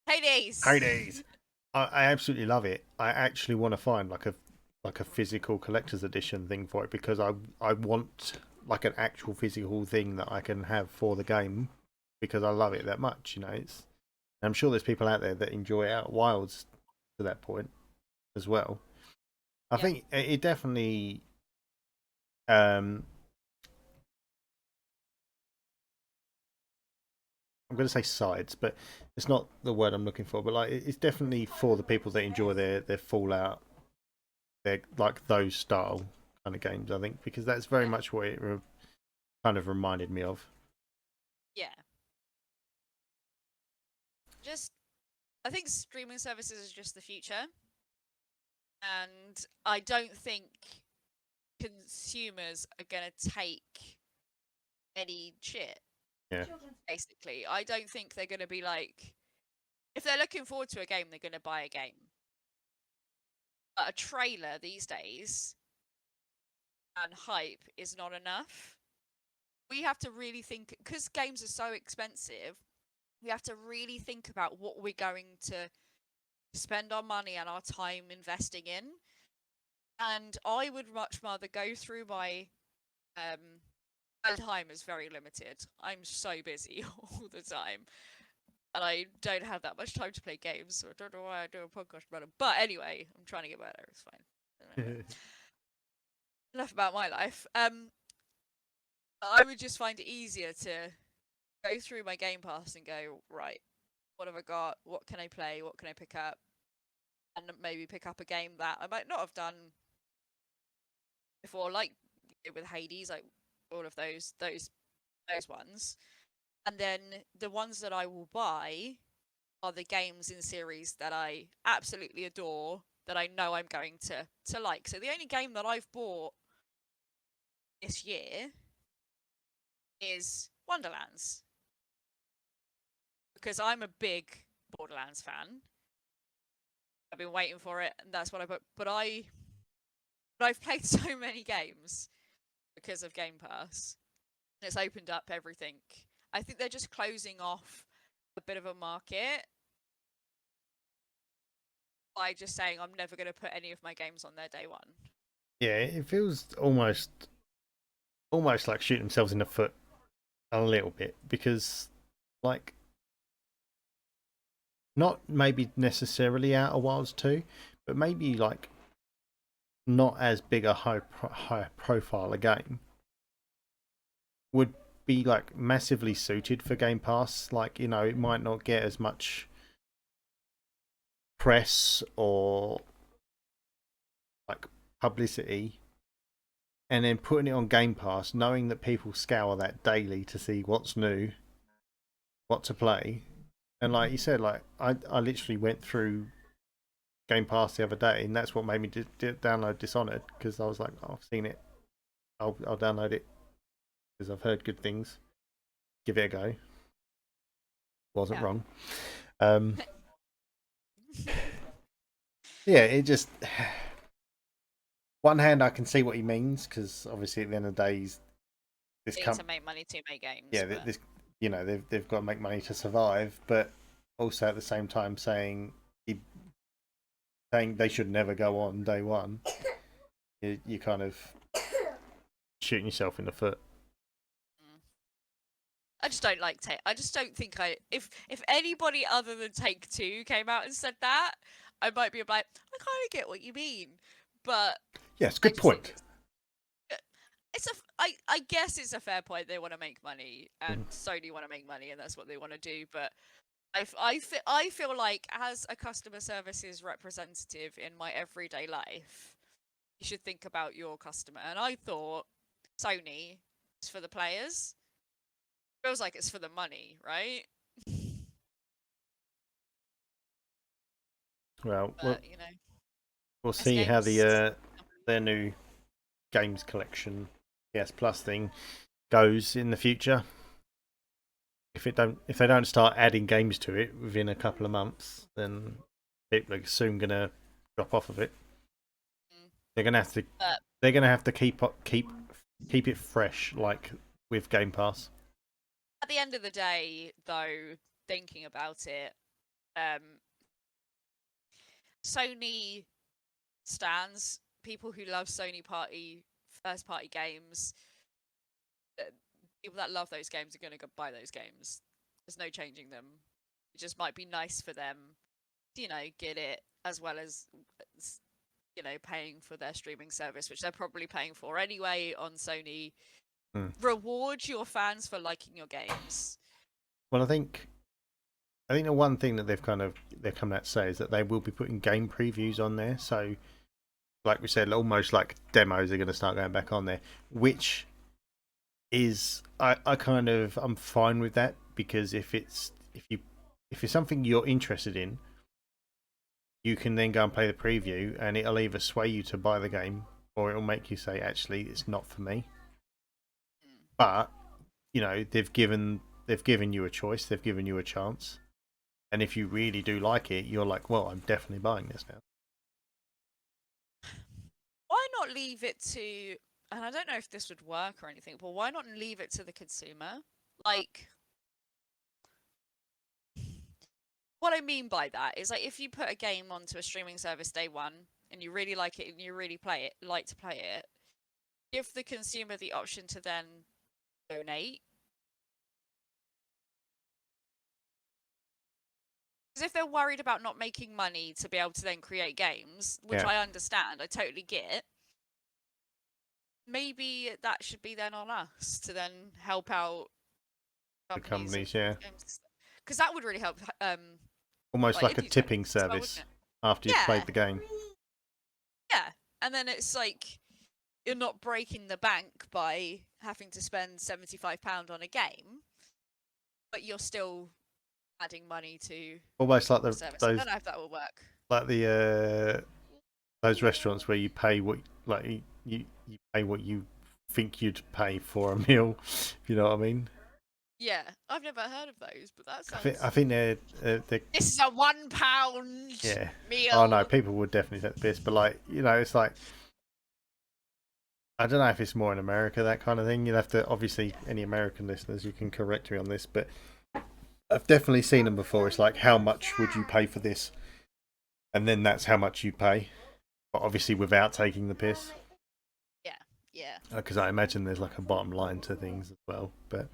Hades. I absolutely love it. I actually want to find like a physical collector's edition thing for it because I want like an actual physical thing that I can have for the game because I love it that much. You know, I'm sure there's people out there that enjoy Outer Wilds to that point as well. I think it definitely I'm going to say sides, but it's not the word I'm looking for. But like, it's definitely for the people that enjoy their Fallout, their like those style kind of games. I think because that's very much what it kind of reminded me of. Yeah. I think streaming services is just the future, and I don't think consumers are gonna take any shit. Yeah. Basically, I don't think they're gonna be like, if they're looking forward to a game, they're gonna buy a game. But a trailer these days and hype is not enough. We have to really think, because games are so expensive, we have to really think about what we're going to spend our money and our time investing in. And I would much rather go through my time is very limited. I'm so busy all the time. And I don't have that much time to play games, so I don't know why I do a podcast about it. But anyway, I'm trying to get better. It's fine. Enough about my life. I would just find it easier to go through my Game Pass and go, right, what have I got? What can I play? What can I pick up? And maybe pick up a game that I might not have done before, like with Hades, like all of those ones. And then the ones that I will buy are the games in series that I absolutely adore, that I know I'm going to like. So the only game that I've bought this year is Wonderlands, because I'm a big Borderlands fan. I've been waiting for it, and that's what I bought. But I've played so many games because of Game Pass, and it's opened up everything. I think they're just closing off a bit of a market by just saying I'm never going to put any of my games on there day one. Yeah, it feels almost like shooting themselves in the foot a little bit because, like, not maybe necessarily Outer Wilds 2, but maybe like not as big a high profile a game would be like massively suited for Game Pass. Like, you know, it might not get as much press or like publicity, and then putting it on Game Pass, knowing that people scour that daily to see what's new, what to play. And like you said, like I literally went through Game Pass the other day, and that's what made me download Dishonored, because I was like, oh, I've seen it, I'll download it because I've heard good things. Give it a go. Wasn't wrong. Yeah, it just. One hand, I can see what he means, because obviously at the end of the day, this need to make money to make games. Yeah, but... this, you know, they've got to make money to survive, but also at the same time saying they should never go on day one. You kind of shooting yourself in the foot. I just don't like Take. I just don't think if anybody other than Take Two came out and said that, I might be like, I kind of get what you mean, but yes, good point. I guess it's a fair point. They want to make money, and Sony want to make money, and that's what they want to do. But I feel like, as a customer services representative in my everyday life, you should think about your customer. And I thought Sony is for the players. Feels like it's for the money, right? Well, you know, we'll see how their new games collection PS Plus thing goes in the future. If they don't start adding games to it within a couple of months, then people are soon gonna drop off of it. They're gonna have to. But They're gonna have to keep it fresh, like with Game Pass. at the end of the day, though, thinking about it, Sony stands, people who love Sony first party games, people that love those games are going to go buy those games. There's no changing them. It just might be nice for them to, get it as well as paying for their streaming service, which they're probably paying for anyway on Sony. Reward your fans for liking your games. Well, I think the one thing that they're coming out to say is that they will be putting game previews on there. So, like we said, almost like demos are going to start going back on there, which is I'm fine with that, because if it's something you're interested in, you can then go and play the preview, and it'll either sway you to buy the game, or it'll make you say, actually, it's not for me. But they've given you a choice, they've given you a chance, and if you really do like it, you're like, well, I'm definitely buying this now. Why not leave it to? And I don't know if this would work or anything, but why not leave it to the consumer? Like, what I mean by that is, like, if you put a game onto a streaming service day one and you really like it and you really like to play it, give the consumer the option to then donate. Because if they're worried about not making money to be able to then create games, which I understand, I totally get, maybe that should be then on us to then help out the companies, yeah. Because that would really help. Almost like a tipping service after you've played the game. Yeah, and then it's like you're not breaking the bank by having to spend £75 on a game, but you're still adding money to almost like service. I don't know if that will work. Like those restaurants where you pay what you pay what you think you'd pay for a meal. If you know what I mean? Yeah, I've never heard of those, but that sounds. I think they're. This is a £1 meal. Oh no, people would definitely take the piss, but it's like. I don't know if it's more in America, that kind of thing. You'll have to, obviously, any American listeners, you can correct me on this, but I've definitely seen them before. It's like, how much would you pay for this? And then that's how much you pay, but obviously without taking the piss. Yeah. Because I imagine there's like a bottom line to things as well. But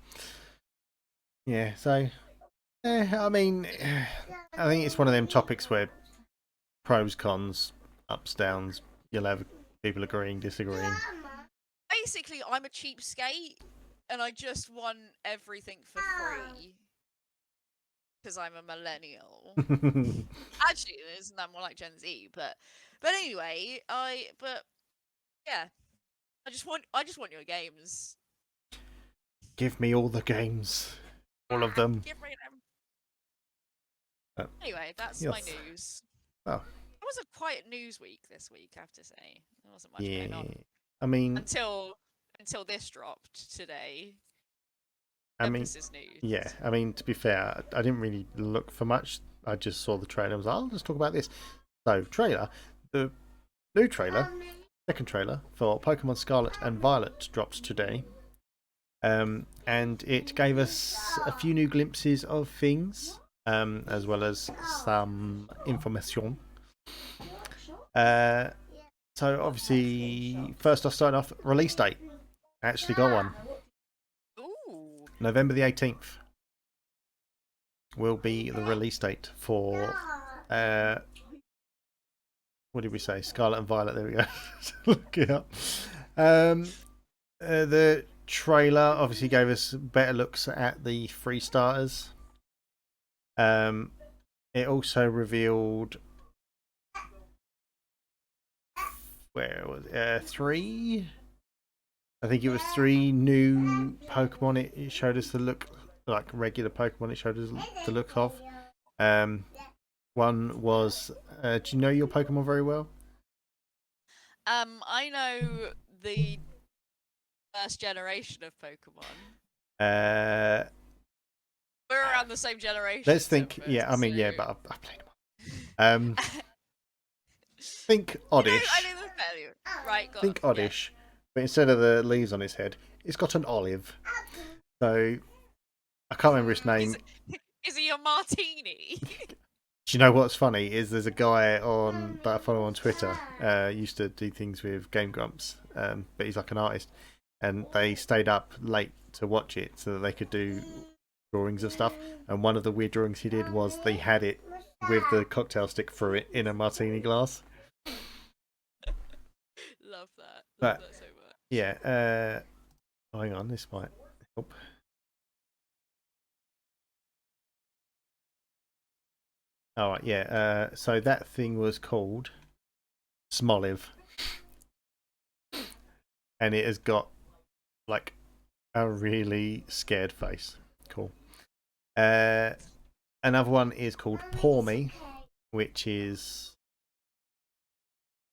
yeah, so I mean, I think it's one of them topics where pros, cons, ups, downs. You'll have people agreeing, disagreeing. Basically, I'm a cheapskate, and I just want everything for free. Because I'm a millennial. Actually, isn't that more like Gen Z? But anyway, yeah, I just want your games. Give me all the games, all of them. Give me them. Anyway, that's my news. Oh, it was a quiet news week this week, I have to say. There wasn't much going on. I mean, until this dropped today. Tempus's news. Yeah, I mean, to be fair, I didn't really look for much. I just saw the trailer and was like, oh, let's talk about this. So, the new trailer, second trailer for Pokemon Scarlet and Violet drops today. And it gave us a few new glimpses of things, as well as some information. So, obviously, first off, starting off, release date. Actually got one. Ooh. November the 18th will be the release date for what did we say? Scarlet and Violet. There we go. Look it up. The trailer obviously gave us better looks at the 3 starters. It also revealed three. I think it was 3 new Pokemon. It showed us the look like regular Pokemon. It showed us the look of. One was. Do you know your Pokemon very well? I know the first generation of Pokemon. We're around the same generation. Let's think. Yeah, I mean, yeah, but I've played them all. Think Oddish. Fairly. Right, got Think yeah. oddish, but instead of the leaves on his head, it's got an olive. So I can't remember his name. Is he a martini? Do you know what's funny? Is there's a guy on that I follow on Twitter. Used to do things with Game Grumps, but he's like an artist, and they stayed up late to watch it so that they could do drawings of stuff. And one of the weird drawings he did was they had it with the cocktail stick through it in a martini glass. Love that. Love But that so much. yeah, hang on, this might help. All right, yeah. So that thing was called Smoliv, and it has got like a really scared face. Cool. Another one is called Pour Me, which is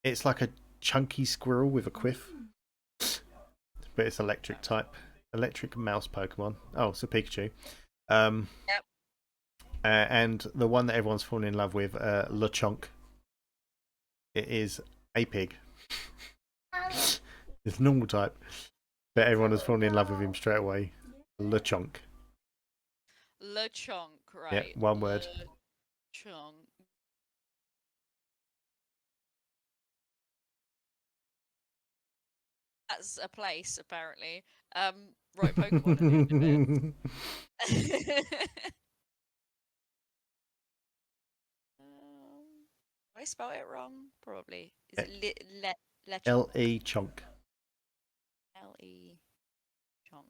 it's like a chunky squirrel with a quiff, but it's electric type, electric mouse Pokemon. Oh, so Pikachu. Yep. And the one that everyone's fallen in love with, Lechonk. It is a pig. It's normal type, but everyone has fallen in love with him straight away. Lechonk. Lechonk, right? Yeah, one word. Lechonk. That's a place, apparently. Right, Pokemon at the end of it. I spell it wrong? Probably. Is it Lechonk? L-E Chonk. L-E Chonk.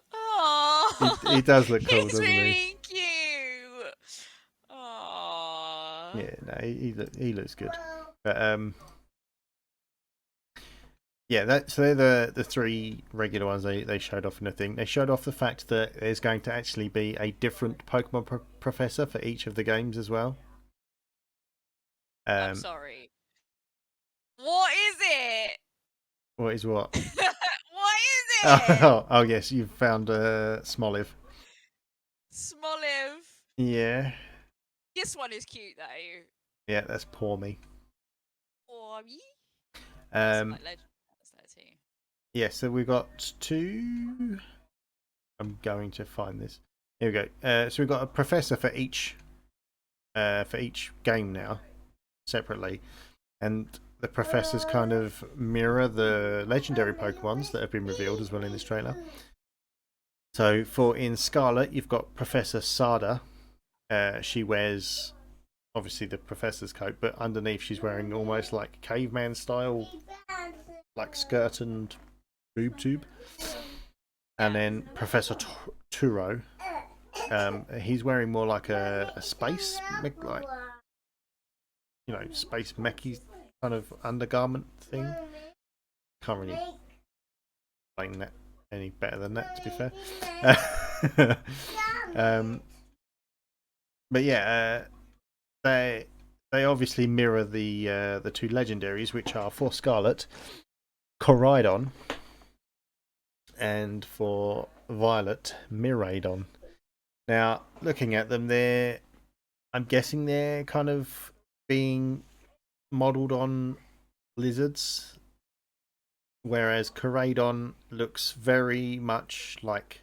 Oh, he does look cool, he's doesn't he? really cute. Oh. Yeah, no, he looks good. But yeah, so they're the three regular ones they showed off in the thing. They showed off the fact that there's going to actually be a different Pokemon professor for each of the games as well. I'm sorry. What is it? What is what? What is it? Oh yes, you've found Smoliv. Smoliv. Yeah. This one is cute though. Yeah, that's Pour Me. Oh, that's my legend. That's there too. Yeah, so we've got two. I'm going to find this. Here we go. So we've got a professor for each game now, separately, and the professors kind of mirror the legendary Pokemons that have been revealed as well in this trailer. So for in Scarlet, you've got Professor Sada. She wears obviously the professor's coat, but underneath she's wearing almost like caveman style, like skirt and boob tube. And then Professor Turo, he's wearing more like a space, like space mechy kind of undergarment thing. Can't really explain that any better than that, to be fair. But yeah, they obviously mirror the two legendaries, which are for Scarlet, Coridon, and for Violet, Miraidon. Now, looking at them, I'm guessing they're kind of being modelled on lizards, whereas Coridon looks very much like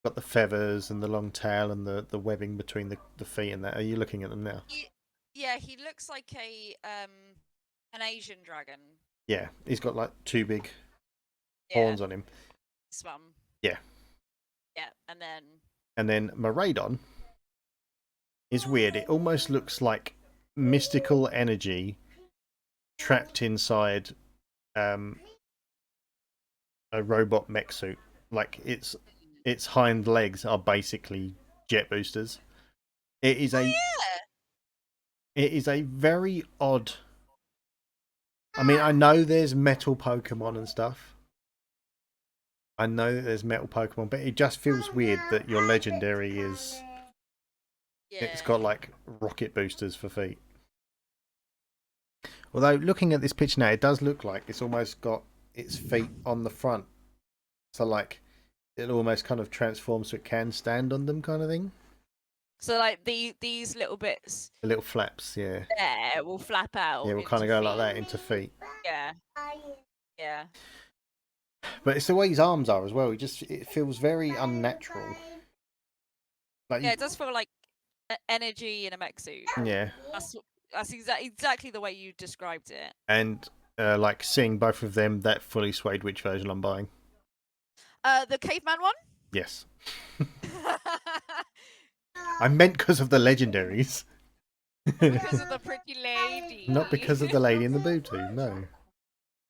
got the feathers and the long tail and the webbing between the feet and that. Are you looking at them now? Yeah, he looks like an Asian dragon. Yeah, he's got like two big horns on him. Swam. Yeah. Yeah, and then Miraidon is weird. It almost looks like mystical energy trapped inside a robot mech suit. Like its hind legs are basically jet boosters. It is It is a very odd. I mean, I know there's metal Pokemon and stuff. I know that there's metal Pokemon, but it just feels weird that your legendary is. Yeah. It's got like rocket boosters for feet. Although looking at this picture now, it does look like it's almost got its feet on the front. So like it'll almost kind of transform so it can stand on them, kind of thing. So like these little bits The little flaps, yeah. there will flap out Yeah, we'll kind into of go feet. like that into feet. Yeah. Yeah. But it's the way his arms are as well. It feels very unnatural. Like Yeah, it does feel like energy in a mech suit. yeah, That's exactly the way you described it. and like seeing both of them, that fully swayed which version I'm buying. The caveman one? Yes, I meant because of the legendaries. Because of the pretty lady. Not because of the lady in the booty. No,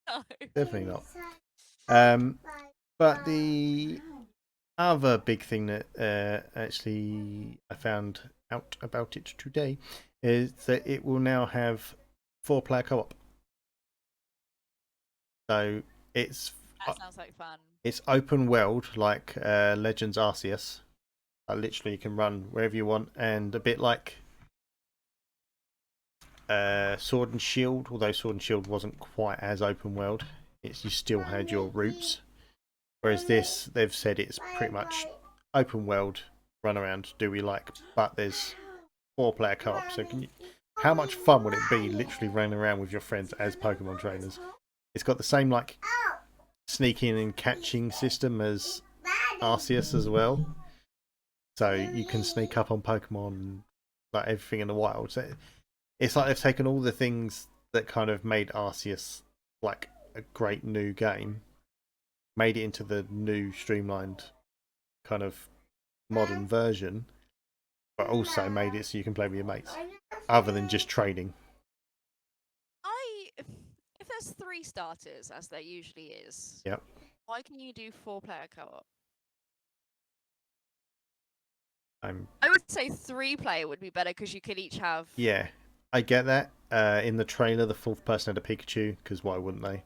No. definitely not. But the other big thing that actually I found out about it today is that it will now have 4-player co-op. So That sounds like fun. it's open world like Legends Arceus. Literally, you can run wherever you want, and a bit like Sword and Shield, although Sword and Shield wasn't quite as open world. You still had your routes. Whereas this, they've said it's pretty much open world, run around, do we like, but there's 4-player co-op. So how much fun would it be literally running around with your friends as Pokemon trainers? It's got the same like sneaking and catching system as Arceus as well. So you can sneak up on Pokemon, like everything in the wild. So it's like they've taken all the things that kind of made Arceus like a great new game, made it into the new streamlined kind of modern version, but also made it so you can play with your mates, other than just trading. If there's 3 starters, as there usually is, Yep. why can you do 4-player co-op? I would say 3-player would be better because you could each have. Yeah, I get that. In the trailer, the 4th person had a Pikachu, because why wouldn't they?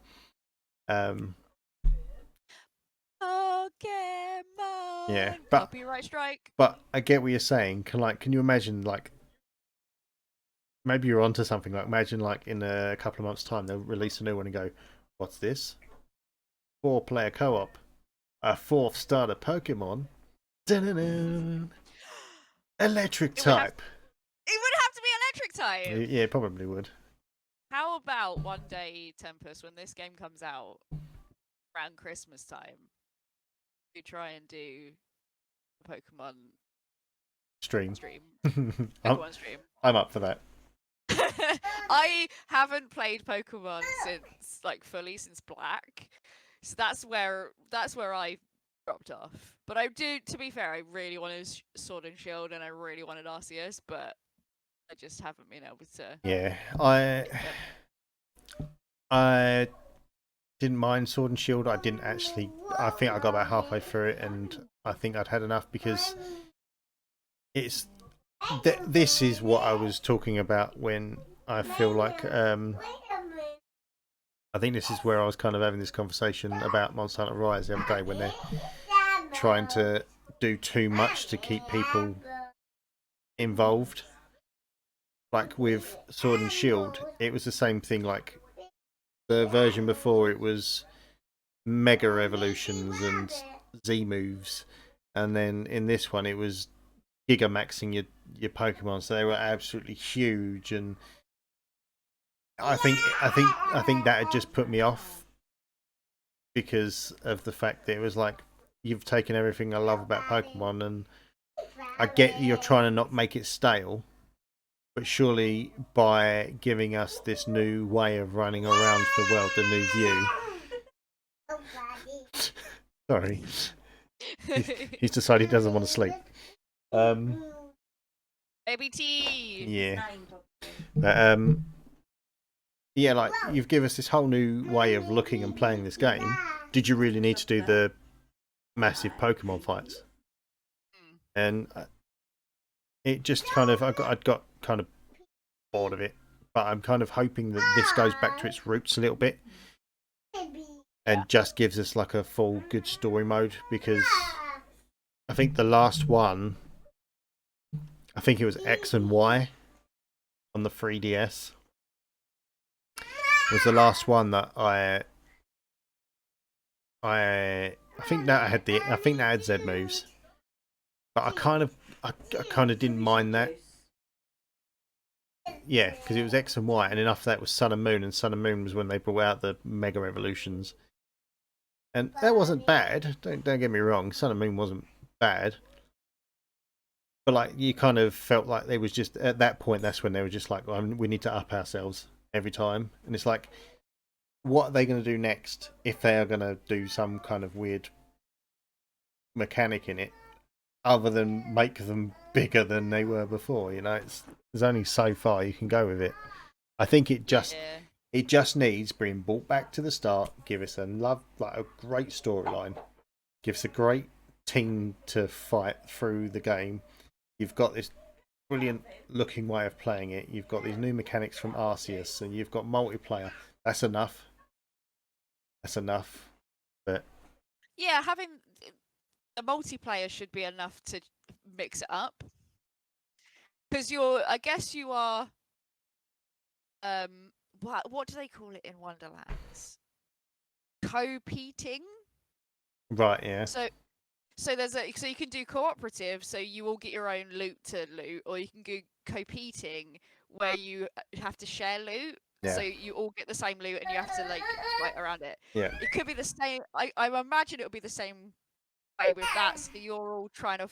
Pokémon. Yeah, but Copyright strike. But I get what you're saying. Can you imagine like maybe you're onto something? Like imagine like in a couple of months' time they'll release a new one and go, "What's this? 4-player co-op, a 4th starter Pokemon, dun-dun-dun. Electric type." It would have to be electric type. Yeah, it probably would. How about one day, Tempus, when this game comes out around Christmas time, we try and do a Pokemon Stream. Pokemon stream. I'm up for that. I haven't played Pokemon since fully since Black, so that's where I dropped off. But I do, to be fair, I really wanted Sword and Shield and I really wanted Arceus, but I just haven't been able to. Yeah, I didn't mind Sword and Shield. I think I got about halfway through it, and I think I'd had enough because this is what I was talking about when I feel like I think this is where I was kind of having this conversation about Monster Hunter Rise the other day, when they're trying to do too much to keep people involved. Like with Sword and Shield, it was the same thing. Like the version before, it was Mega Evolutions and Z moves, and then in this one, it was Gigamaxing your Pokemon, so they were absolutely huge. And I think that had just put me off because of the fact that it was like, you've taken everything I love about Pokemon, and I get you're trying to not make it stale, but surely by giving us this new way of running around the world, the new view. Sorry, he's decided he doesn't want to sleep. Baby T. Yeah. Yeah, like you've given us this whole new way of looking and playing this game. Did you really need to do the massive Pokemon fights? And it just kind of, I'd got kind of bored of it. But I'm kind of hoping that this goes back to its roots a little bit and just gives us like a full good story mode, because I think the last one, I think it was X and Y on the 3DS, was the last one that I I think that had Z moves, but I kind of didn't mind that. Yeah, because it was X and Y, and then after that was Sun and Moon, and Sun and Moon was when they brought out the Mega Evolutions, and that wasn't bad. Don't get me wrong, Sun and Moon wasn't bad, but like you kind of felt like they was just at that point. That's when they were just like, well, we need to up ourselves every time, and it's like, what are they going to do next if they are going to do some kind of weird mechanic in it, other than make them bigger than they were before? You know, there's only so far you can go with it. I think it just needs being brought back to the start. Give us a great storyline. Give us a great team to fight through the game. You've got this brilliant looking way of playing it. You've got these new mechanics from Arceus, and you've got multiplayer. That's enough. But yeah, having a multiplayer should be enough to mix it up. Because I guess you are, what do they call it in Wonderlands? Competing. Right, yeah. So you can do cooperative, so you all get your own loot to loot, or you can do competing where you have to share loot. Yeah. So you all get the same loot and you have to like fight around it. Yeah. It could be the same. I imagine it'll be the same way with that. So you're all trying to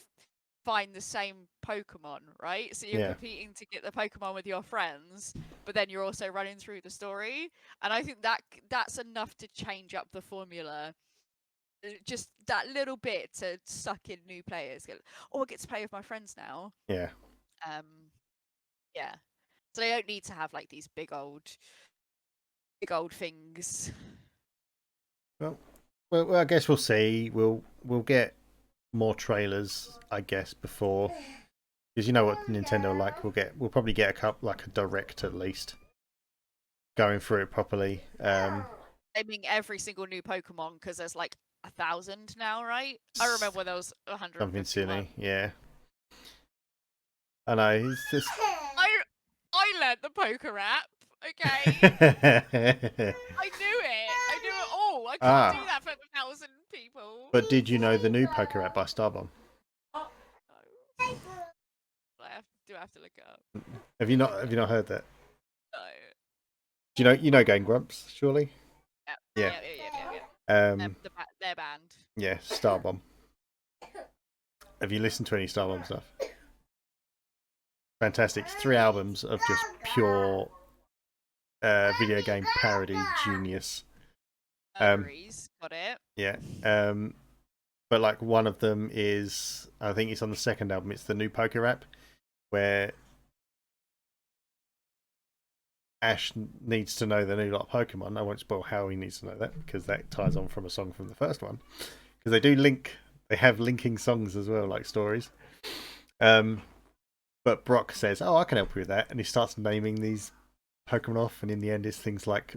find the same Pokemon, right? So you're competing to get the Pokemon with your friends, but then you're also running through the story. And I think that's enough to change up the formula. Just that little bit to suck in new players. Oh, I get to play with my friends now. Yeah. Yeah. So they don't need to have like these big old things. Well, I guess we'll see. We'll get more trailers, I guess, before, because you know what Nintendo are like. We'll probably get a couple, like a direct at least, going through it properly. Naming every single new Pokemon, because there's like 1,000 now, right? I remember when there was 100. Something silly, yeah. I know. It's just. I learned the Poker app. Okay. I knew it. I knew it all. I can't do that for 1,000 people. But did you know the new Poker app by Starbomb? No. I have to look it up. Have you not heard that? No. Do you know Game Grumps? Surely. Yeah. Their band. Yeah, Starbomb. Have you listened to any Starbomb stuff? Fantastic. 3 albums of just pure video game parody genius. Got it. Yeah. But like one of them is, I think it's on the second album. It's the new Poker app, where Ash needs to know the new lot of Pokemon. I won't spoil how he needs to know that, because that ties on from a song from the first one. Because they do link. They have linking songs as well, like stories. But Brock says, "Oh, I can help you with that," and he starts naming these Pokemon off, and in the end, it's things like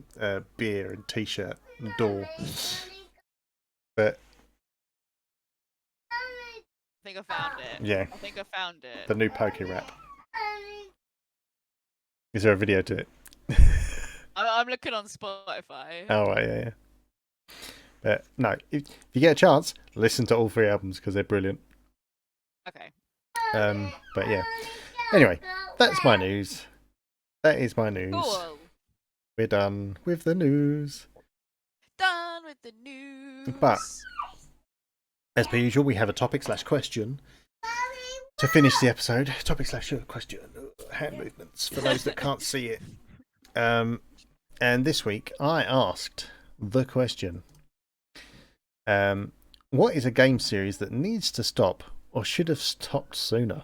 beer and T-shirt and door. But I think I found it. Yeah. I think I found it. The new Poke Rap. Is there a video to it? I'm looking on Spotify. Oh, right, yeah. But no, if you get a chance, listen to all 3 albums because they're brilliant. Okay. But yeah. Anyway, that's my news. That is my news. Cool. We're done with the news. Done with the news. But as per usual, we have a topic/question to finish the episode. Topic/question. Hand movements for those that can't see it. And this week I asked the question: what is a game series that needs to stop or should have stopped sooner?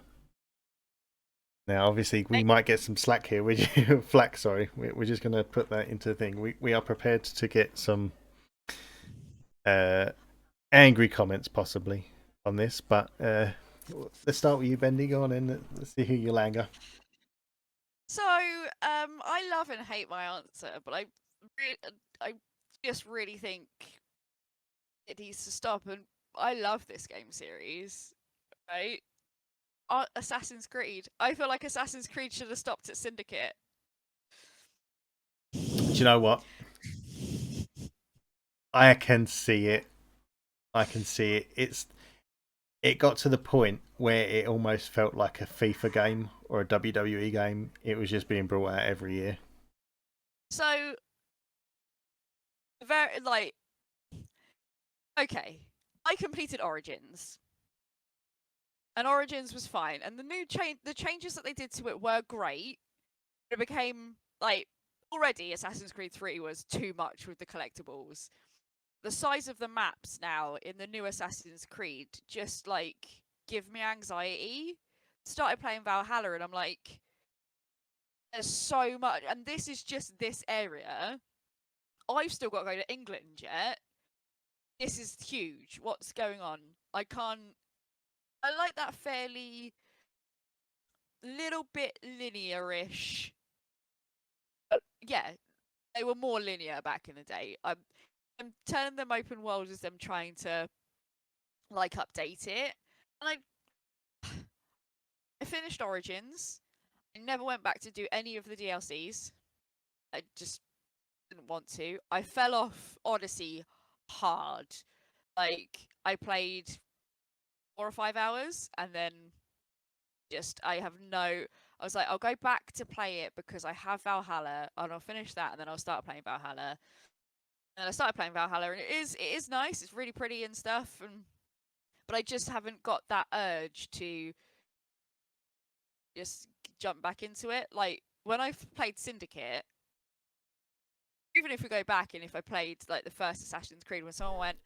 Now, obviously, we might get some slack here. We're just going to put that into the thing. We are prepared to get some angry comments, possibly, on this. But let's start with you, Bendy. Go on in. Let's see who you'll anger. So, I love and hate my answer, but I just really think it needs to stop. And I love this game series, right? Assassin's Creed. I feel like Assassin's Creed should have stopped at Syndicate. Do you know what? I can see it. I can see it. It got to the point where it almost felt like a FIFA game or a WWE game. It was just being brought out every year. So, very like, okay, I completed Origins, and Origins was fine, and the changes that they did to it were great. It became like already Assassin's Creed 3 was too much with the collectibles. The size of the maps now in the new Assassin's Creed just like give me anxiety. Started playing Valhalla and I'm like, there's so much, and this is just this area. I've still got to go to England yet. This is huge. What's going on? I can't. I like that fairly little bit linear-ish. Yeah, they were more linear back in the day. I'm turning them open world as them trying to like update it. And I finished Origins. I never went back to do any of the DLCs. I just didn't want to. I fell off Odyssey hard. Like I played 4 or 5 hours and then I was like, I'll go back to play it because I have Valhalla and I'll finish that and then I'll start playing Valhalla. And I started playing Valhalla and it is nice. It's really pretty and stuff. But I just haven't got that urge to just jump back into it. Like when I played Syndicate, even if we go back and if I played like the first Assassin's Creed, when someone went,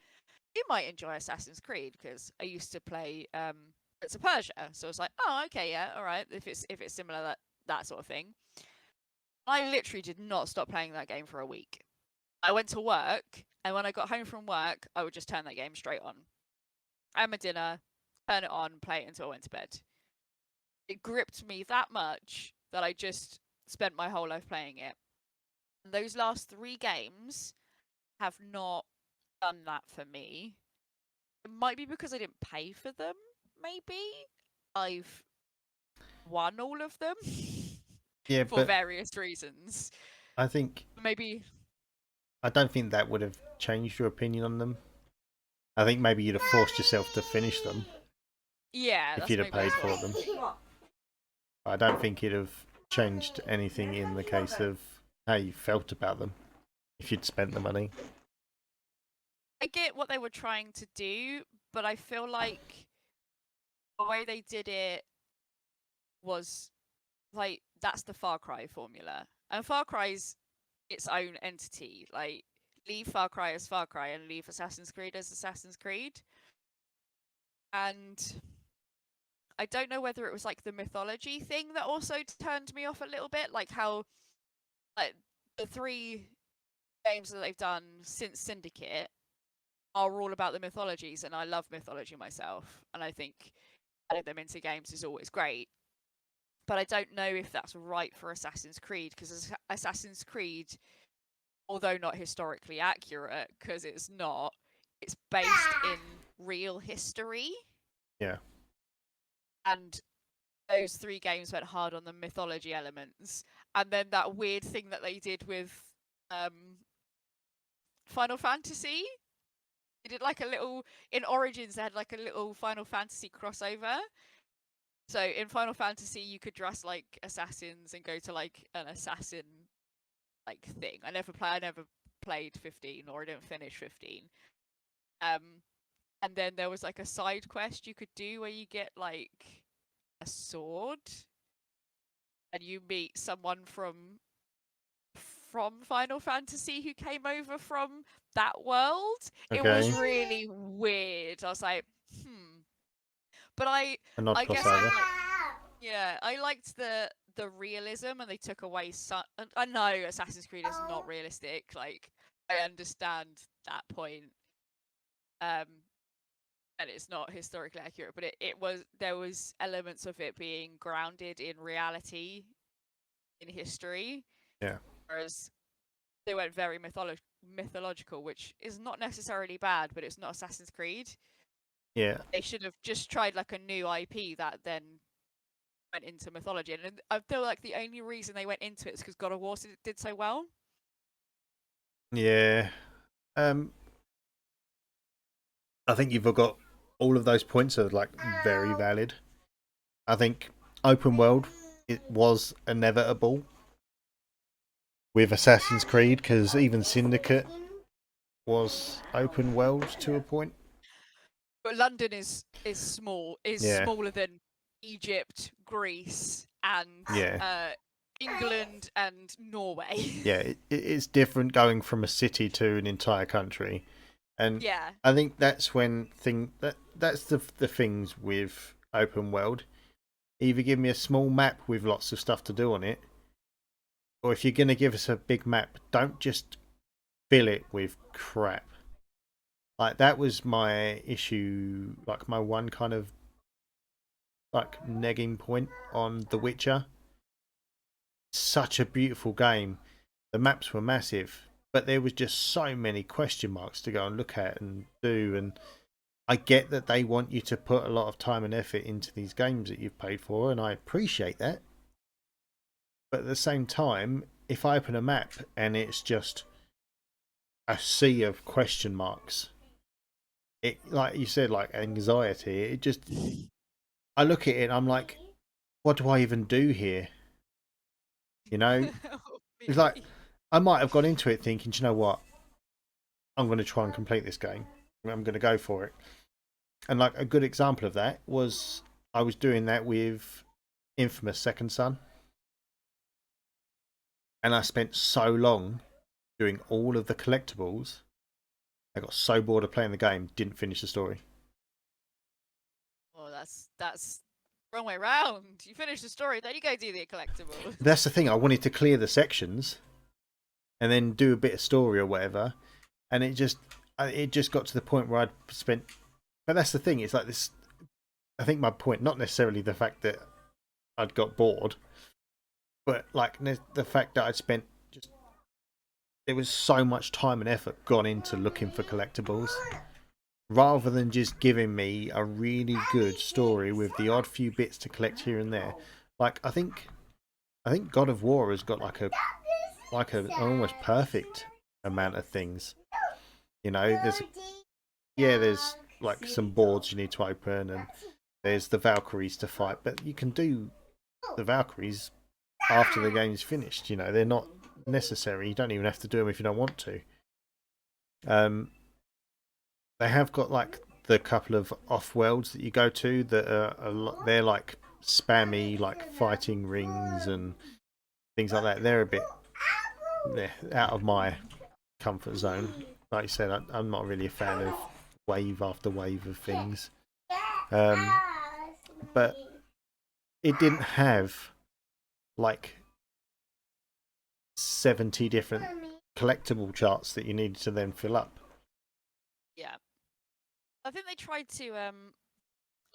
"You might enjoy Assassin's Creed," because I used to play Prince of Persia, so it's like, oh, okay, yeah, all right. If it's similar, that sort of thing. I literally did not stop playing that game for a week. I went to work, and when I got home from work, I would just turn that game straight on. I had my dinner, turn it on, play it until I went to bed. It gripped me that much that I just spent my whole life playing it. And those last 3 games have not done that for me. It might be because I didn't pay for them, maybe. I've won all of them Yeah, for but various reasons. I think Maybe. I don't think that would have changed your opinion on them. I think maybe you'd have forced yourself to finish them Yeah, if that's you'd have maybe paid as for well. them. I don't think it'd have changed anything in the case of how you felt about them if you'd spent the money. I get what they were trying to do, but I feel like the way they did it was like that's the Far Cry formula. And Far Cry's its own entity. Like leave Far Cry as Far Cry and leave Assassin's Creed as Assassin's Creed. And I don't know whether it was like the mythology thing that also turned me off a little bit, like how like the 3 games that they've done since Syndicate are all about the mythologies, and I love mythology myself, and I think adding them into games is always great. But I don't know if that's right for Assassin's Creed, because Assassin's Creed, although not historically accurate, because it's not, it's based in real history. Yeah. And those 3 games went hard on the mythology elements. And then that weird thing that they did with Final Fantasy. They did like a little, in Origins, they had like a little Final Fantasy crossover. So in Final Fantasy, you could dress like assassins and go to like an assassin like thing. I never played 15, or I didn't finish 15. And then there was like a side quest you could do where you get like a sword and you meet someone from Final Fantasy who came over from that world. It was Okay. really weird. I was like, But An odd I guess I'm crossover. like, yeah, I liked the realism, and they took away some. I know Assassin's Creed is not realistic. Like, I understand that point. Um, and it's not historically accurate, but there was elements of it being grounded in reality, in history. Yeah. Whereas they went very mythological, which is not necessarily bad, but it's not Assassin's Creed. Yeah. They should have just tried like a new IP that then went into mythology. And I feel like the only reason they went into it is because God of War did so well. Yeah. Um I think you've got all of those points are like very valid. I think open world it was inevitable with Assassin's Creed because even Syndicate was open world to a point. But London is small, is Yeah, smaller than Egypt, Greece, and yeah, England and Norway. yeah. It's different going from a city to an entire country, and Yeah. I think that's when that's the things with open world. Either give me a small map with lots of stuff to do on it, or if you're going to give us a big map, don't just fill it with crap. Like that was my issue, like my one kind of like negging point on The Witcher. Such a beautiful game. The maps were massive, but there was just so many question marks to go and look at and do. And I get that they want you to put a lot of time and effort into these games that you've paid for, and I appreciate that. But at the same time, if I open a map and it's just a sea of question marks, it like you said, like anxiety. It just I look at it and I'm like, what do I even do here? You know, it's like I might have gone into it thinking, do you know what? I'm going to try and complete this game. I'm going to go for it. And like a good example of that was I was doing that with Infamous Second Son, and I spent so long doing all of the collectibles. I got so bored of playing the game, didn't finish the story. Oh, that's wrong way round. You finish the story, then you go do the collectibles. That's the thing. I wanted to clear the sections and then do a bit of story or whatever, and it just got to the point where I'd spent. But that's the thing. It's like this. I think my point, not necessarily the fact that I'd got bored, but like the fact that I'd spent just there was so much time and effort gone into looking for collectibles, rather than just giving me a really good story with the odd few bits to collect here and there. Like I think God of War has got like an almost perfect amount of things. You know, there's like some boards you need to open, and there's the Valkyries to fight, but you can do the Valkyries after the game's finished. You know, they're not necessary. You don't even have to do them if you don't want to. Um, they have got like the couple of off worlds that you go to that they're like spammy, like fighting rings and things like that. They're a bit out of my comfort zone. Like you said, I'm not really a fan of wave after wave of things. Um, but it didn't have like 70 different collectible charts that you needed to then fill up. Yeah. I think they tried to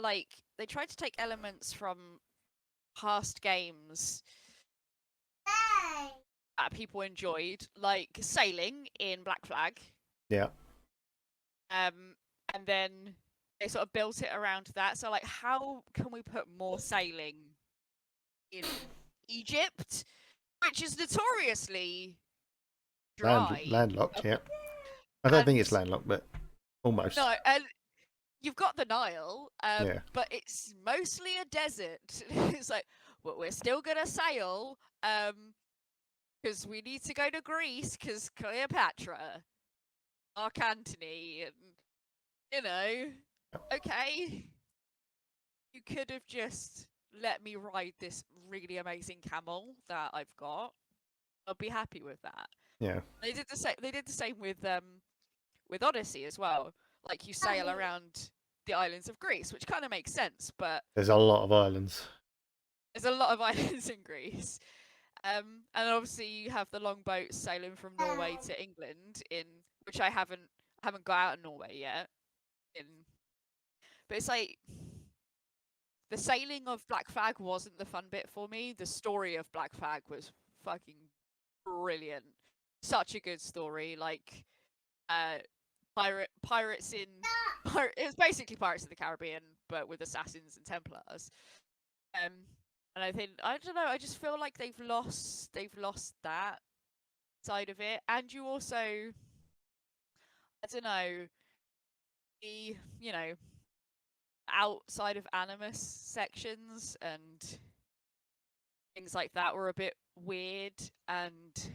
like they tried to take elements from past games that people enjoyed, like sailing in Black Flag. Yeah. And then they sort of built it around that. So like how can we put more sailing in Egypt, which is notoriously dry? Landlocked, yeah. I don't think it's landlocked, but almost. No, and you've got the Nile, Yeah. but it's mostly a desert. It's like, well, we're still gonna sail, because we need to go to Greece, because Cleopatra, Mark Antony, and you know, okay, you could have just let me ride this really amazing camel that I've got. I'll be happy with that. Yeah. They did the same. They did the same with Odyssey as well. Like you sail around the islands of Greece, which kind of makes sense, but There's a lot of islands. there's a lot of islands in Greece. And obviously you have the longboats sailing from Norway to England, in which I haven't got out of Norway yet. But it's like the sailing of Black Flag wasn't the fun bit for me. The story of Black Flag was fucking brilliant. Such a good story. Like pirates in it was basically Pirates of the Caribbean, but with assassins and Templars. Um, and I think I don't know. I just feel like they've lost that side of it. And you also, I don't know, the, outside of Animus sections and things like that were a bit weird, and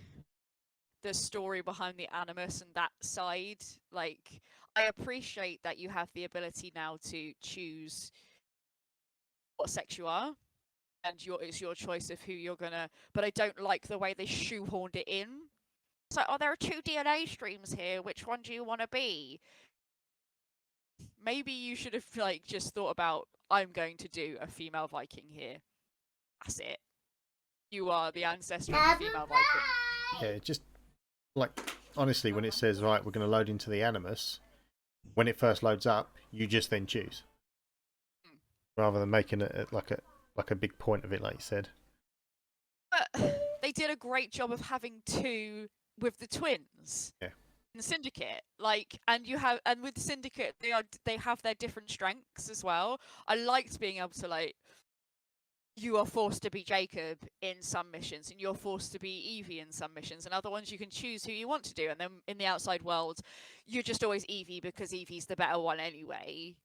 the story behind the Animus and that side, like, I appreciate that you have the ability now to choose what sex you are, and it's your choice of who you're gonna. But I don't like the way they shoehorned it in. It's like, oh, there are 2 DNA streams here. Which one do you want to be? Maybe you should have like just thought about, I'm going to do a female Viking here. That's it. You are the ancestor of the female Viking. Yeah, just like honestly, when it says right, we're going to load into the Animus, when it first loads up, you just then choose, rather than making it like a big point of it, like you said. But they did a great job of having 2 with the twins. Yeah. In Syndicate, and with Syndicate, they have their different strengths as well. I liked being able to, like, you are forced to be Jacob in some missions, and you're forced to be Evie in some missions, and other ones you can choose who you want to do. And then in the outside world, you're just always Evie because Evie's the better one anyway.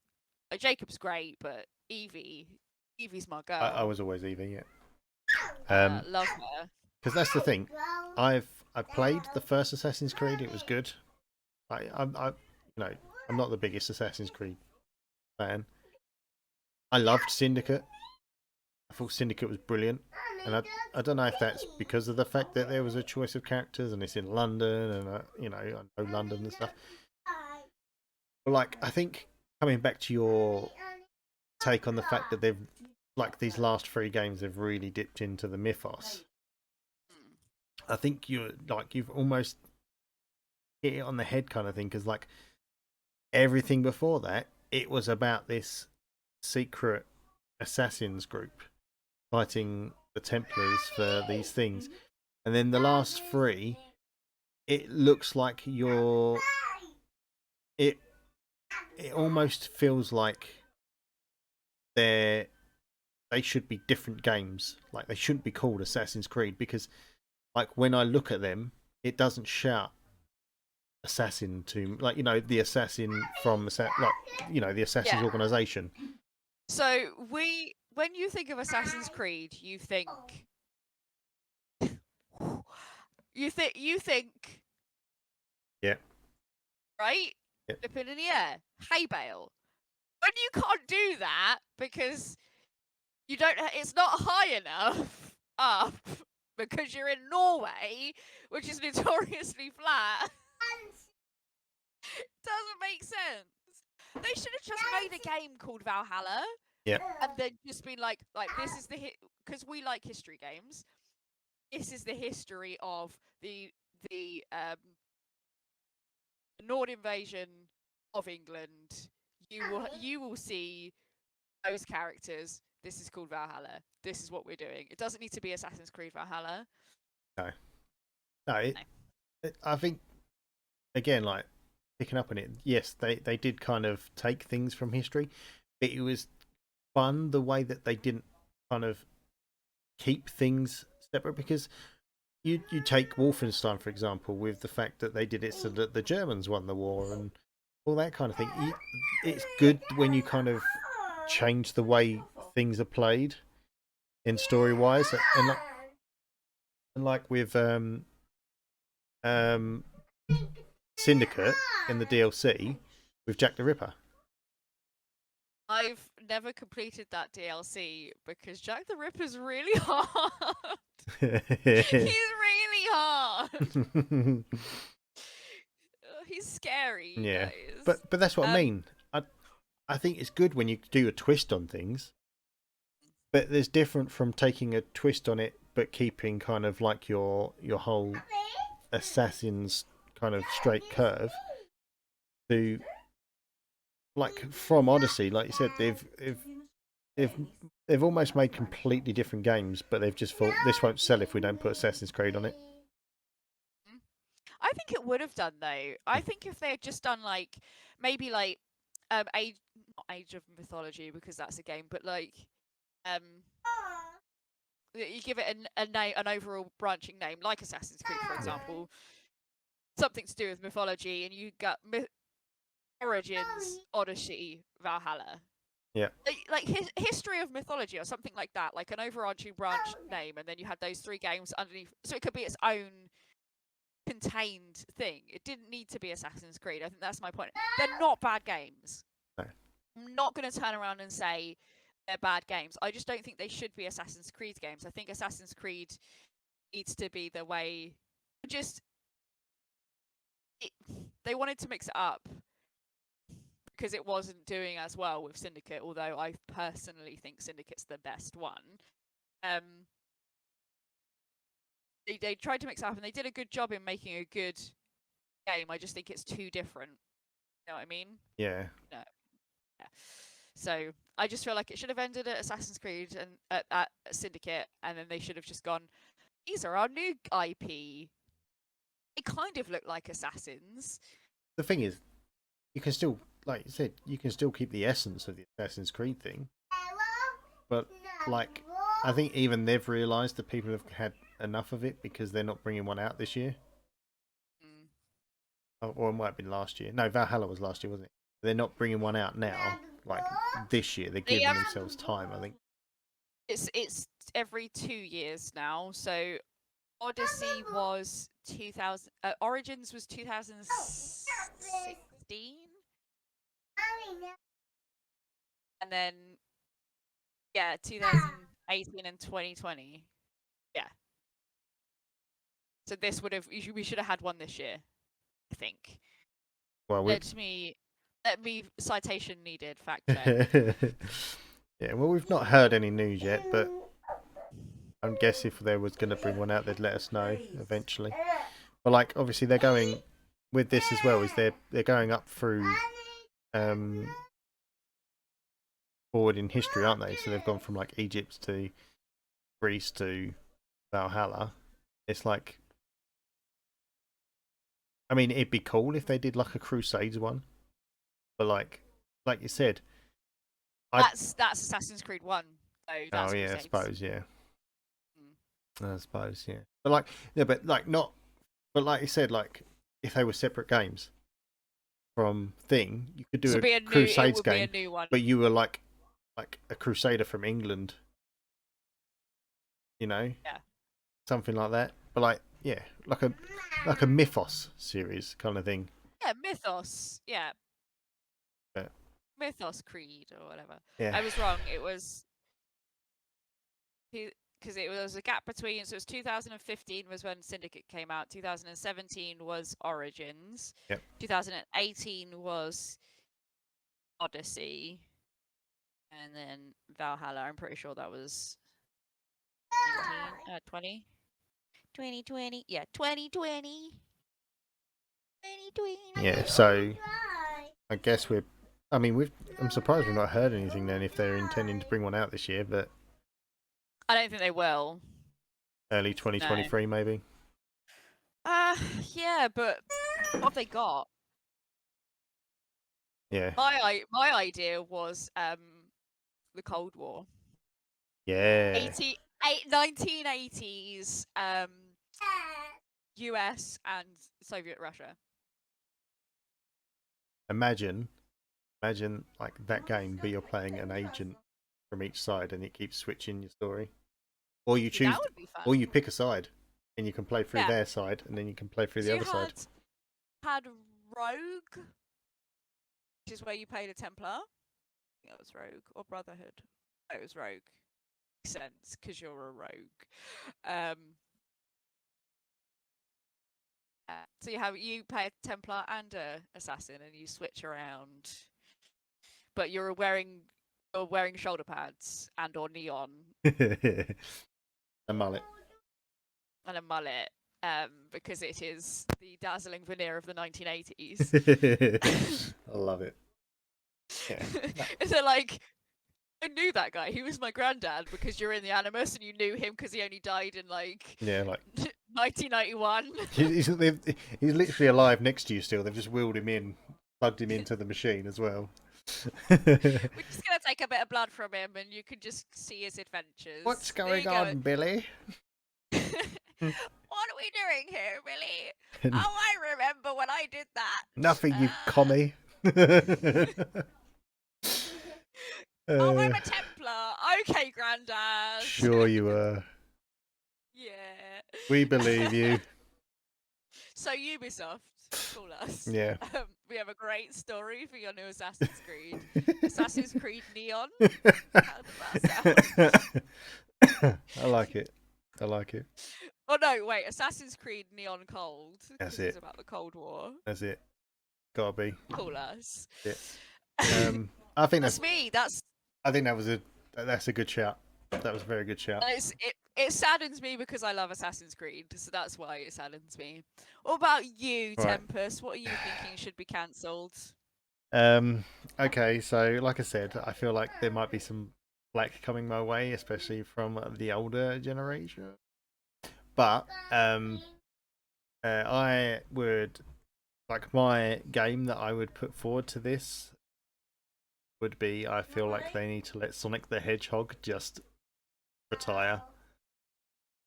Like, Jacob's great, but Evie's my girl. I was always Evie, yeah. Love her. Because that's the thing. I played the first Assassin's Creed. It was good. I'm not the biggest Assassin's Creed fan. I loved Syndicate. I thought Syndicate was brilliant, and I don't know if that's because of the fact that there was a choice of characters and it's in London, and I know London and stuff. But like, I think coming back to your take on the fact that they've, like, these last 3 games have really dipped into the mythos. I think you've almost hit it on the head kind of thing, because like everything before that, it was about this secret assassins group fighting the Templars for these things, and then the last 3, it looks like it almost feels like they should be different games. Like, they shouldn't be called Assassin's Creed, because like when I look at them, it doesn't shout assassin to, like, the assassin from the Assassin's organization. So when you think of Assassin's Creed, you think Yeah. Right? Yeah. Flipping in the air. Hay bale. When you can't do that because you don't, it's not high enough up because you're in Norway, which is notoriously flat. Doesn't make sense. They should have just made a game called Valhalla. Yeah. And then just been like this is the because we like history games. This is the history of the Nord invasion of England. You will see those characters. This is called Valhalla. This is what we're doing. It doesn't need to be Assassin's Creed Valhalla. No. I think, again, like, picking up on it, yes, they did kind of take things from history, but it was fun the way that they didn't kind of keep things separate, because you take Wolfenstein, for example, with the fact that they did it so that the Germans won the war and all that kind of thing. It's good when you kind of change the way things are played in story wise, and like with Syndicate in the DLC with Jack the Ripper. I've never completed that DLC because Jack the Ripper's really hard. He's really hard. He's scary. Yeah, guys. but that's what I mean. I think it's good when you do a twist on things, but there's different from taking a twist on it but keeping kind of like your whole Assassin's kind of straight curve to, like, from Odyssey, like you said, they've almost made completely different games, but they've just thought this won't sell if we don't put Assassin's Creed on it. I think it would have done, though. I think if they had just done like maybe like not Age of Mythology, because that's a game, but like you give it a name, an overall branching name, like Assassin's Creed, for example, something to do with mythology, and you got Origins, Odyssey, Valhalla. Yeah. Like history of mythology or something like that, like an overarching branch name, and then you had those 3 games underneath, so it could be its own contained thing. It didn't need to be Assassin's Creed. I think that's my point. They're not bad games. No. I'm not going to turn around and say they're bad games. I just don't think they should be Assassin's Creed games. I think Assassin's Creed needs to be the way. They wanted to mix it up because it wasn't doing as well with Syndicate, although I personally think Syndicate's the best one. They tried to mix it up, and they did a good job in making a good game. I just think it's too different. You know what I mean? Yeah. No. Yeah. So I just feel like it should have ended at Assassin's Creed and at Syndicate, and then they should have just gone, these are our new IP. It kind of look like Assassins. The thing is, you can still, like you said, you can still keep the essence of the Assassin's Creed thing. But, like, I think even they've realised that people have had enough of it because they're not bringing one out this year. Or it might have been last year. No, Valhalla was last year, wasn't it? They're not bringing one out now, like this year. They're giving themselves time, I think. It's every 2 years now. So Odyssey was 2000. Origins was 2016. And then, 2018 and 2020. Yeah. So this we should have had one this year, I think. Well, let me citation needed, fact check. Yeah, well, we've not heard any news yet, but I guess if there was going to bring one out, they'd let us know eventually. But like, obviously, they're going with this as well. Is they're going up through forward in history, aren't they? So they've gone from like Egypt to Greece to Valhalla. It's like, I mean, it'd be cool if they did like a Crusades one, but like you said, that's Assassin's Creed 1. So that's oh yeah, Crusades. I suppose, yeah. I suppose, yeah. But like, yeah, but like not, but like you said, like if they were separate games from thing, you could do a Crusades game, be a new one. but you were like a Crusader from England, you know, something like that. But like, yeah, like a Mythos series kind of thing. Yeah, Mythos. Yeah. Yeah. Mythos Creed or whatever. Yeah. I was wrong. It was because it was a gap between. So it was 2015 was when Syndicate came out. 2017 was Origins. Yep. 2018 was Odyssey, and then Valhalla. I'm pretty sure that was 20. 2020. Yeah, 2020. 2020. Yeah, so I guess I'm surprised we've not heard anything then if they're intending to bring one out this year, but I don't think they will. Early 2023 maybe. Yeah, but what have they got? Yeah. My idea was the Cold War. Yeah. 1980s US and Soviet Russia. Imagine like that game, but you're playing an agent from each side, and it keeps switching your story. Or you choose, or you pick a side, and you can play through their side, and then you can play through the other side. Had Rogue, which is where you played a Templar. I think that was Rogue or Brotherhood. No, it was Rogue. Makes sense because you're a rogue. So you play a Templar and a Assassin, and you switch around. But you're wearing shoulder pads and or neon. A mullet. And a mullet. Because it is the dazzling veneer of the 1980s. I love it. Yeah. So like, I knew that guy. He was my granddad because you're in the Animus and you knew him because he only died in like 1991. He's literally alive next to you still. They've just wheeled him in, plugged him into the machine as well. We're just gonna take a bit of blood from him, and you can just see his adventures. What's going on, Billy? What are we doing here, Billy? Oh, I remember when I did that. Nothing, you commie. Oh, I'm uh, a Templar. Okay, Grandad. sure you were. Yeah. We believe you. So Ubisoft, call us. Yeah. We have a great story for your new Assassin's Creed. Assassin's Creed Neon. How does that sound? I like it. I like it. Oh no, wait. Assassin's Creed Neon Cold, That's because it's it. about the Cold War. That's it. Gotta be. Call us. Yeah. I think That's me. That's I think that's a good shout. That was a very good shout. it saddens me because I love Assassin's Creed, so that's why it saddens me. What about you, Right. Tempus? What are you thinking should be cancelled? Okay, so like I said, I feel like there might be some flack coming my way, especially from the older generation. But I would like my game that I would put forward to this would be I feel like they need to let Sonic the Hedgehog just retire.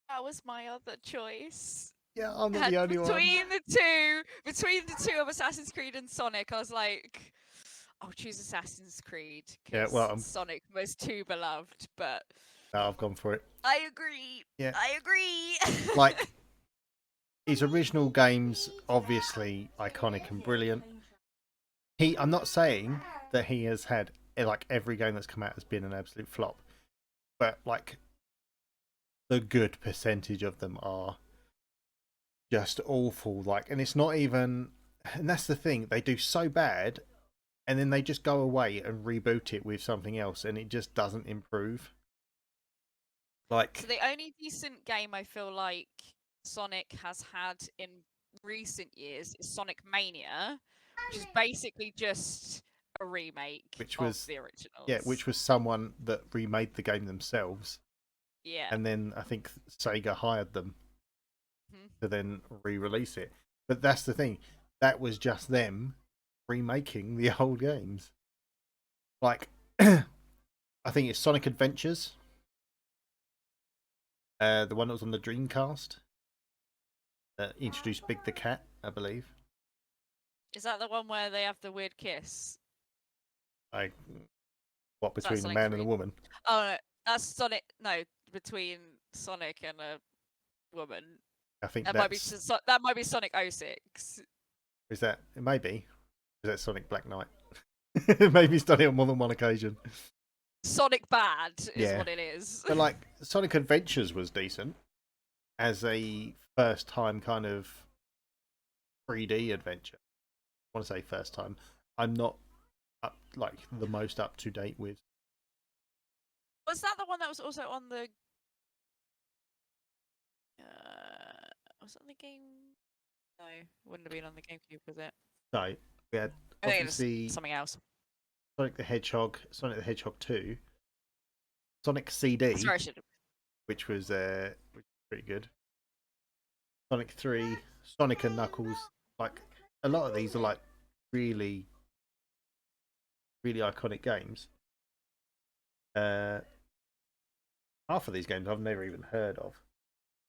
That was my other choice. Yeah, I'm not And the only one. between the two of Assassin's Creed and Sonic, I was like, I'll choose Assassin's Creed Yeah, because well, Sonic was too beloved. But no, I've gone for it. I agree. Yeah, I agree. like his original games, obviously iconic and brilliant. I'm not saying that he has had like every game that's come out has been an absolute flop, but like the good percentage of them are just awful. Like, and it's not even, and that's the thing, they do so bad, and then they just go away and reboot it with something else, and it just doesn't improve. Like, So the only decent game I feel like Sonic has had in recent years is Sonic Mania, which is basically just a remake which of was the originals. yeah, which was someone that remade the game themselves. Yeah. And then I think Sega hired them Mhm. to then re-release it. But that's the thing. That was just them remaking the old games. Like, I think it's Sonic Adventures. The one that was on the Dreamcast. Introduced Big the Cat, I believe. Is that the one where they have the weird kiss? Like, what, between a Sonic man 3. and a woman? Oh no, that's Sonic. No, between Sonic and a woman. I think That might be Sonic 06. Is that, it may be. Is that Sonic Black Knight? Maybe he's done it on more than one occasion. Sonic Bad is Yeah. what it is. But like Sonic Adventures was decent as a first time kind of 3D adventure. I want to say first time. I'm not up like the most up to date with. Was that the one that was also on the? Was that the game? No, wouldn't have been on the GameCube, was it? So we had I think it obviously was something else. Sonic the Hedgehog, Sonic the Hedgehog 2, Sonic CD, Sorry, I should have. which was pretty good. Sonic 3, Sonic and Knuckles. Like a lot of these are like really, really iconic games. Half of these games I've never even heard of.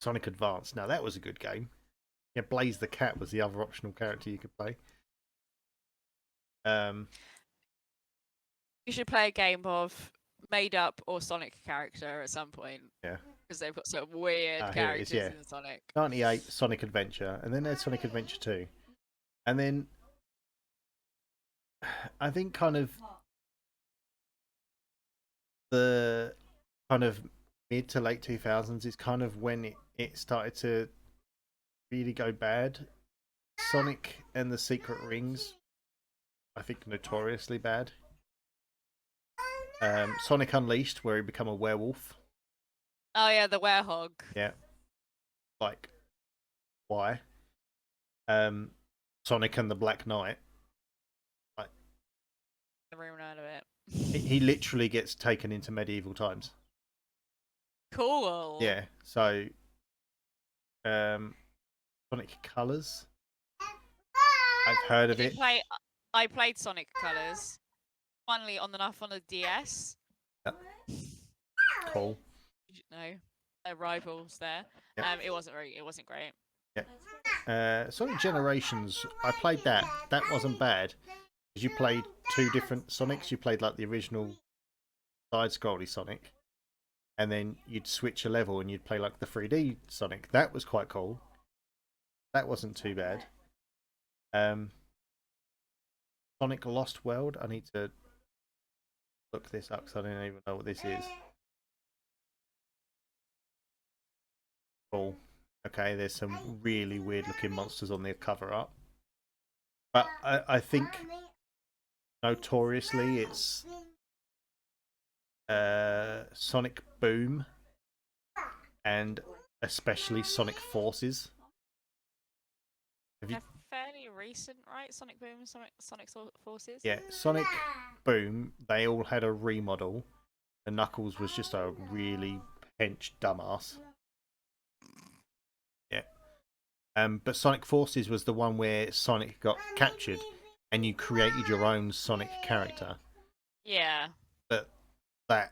Sonic Advance. Now that was a good game. Yeah, Blaze the Cat was the other optional character you could play. You should play a game of made up or Sonic character at some point. Yeah. Because they've got some weird Here it is, characters yeah. in Sonic. 98 Sonic Adventure, and then there's Sonic Adventure 2. And then I think kind of the kind of mid to late 2000s is kind of when it started to really go bad. Sonic and the Secret Rings, I think, notoriously bad. Sonic Unleashed, where he become a werewolf. Oh yeah, the werehog. Yeah. Like, why? Sonic and the Black Knight. Like, Never even heard of it. he literally gets taken into medieval times. Cool. Yeah. So, Sonic Colors. I've heard of it. I played Sonic Colors. Finally, on the DS. Yep. Cool. No, they're rivals there. Yep. It wasn't great. Yeah. Sonic Generations. I played that. That wasn't bad. Because you played two different Sonics. You played like the original side-scrolly Sonic, and then you'd switch a level and you'd play like the 3D Sonic. That was quite cool. That wasn't too bad. Sonic Lost World. I need to look this up because I don't even know what this is. Cool. Okay, there's some really weird looking monsters on the cover art. But I think notoriously it's Sonic Boom and especially Sonic Forces. They're fairly recent, right? Sonic Boom and Sonic Forces? Yeah, Sonic Boom, they all had a remodel, and Knuckles was just a really hench dumbass. Yeah. But Sonic Forces was the one where Sonic got captured and you created your own Sonic character. Yeah. But that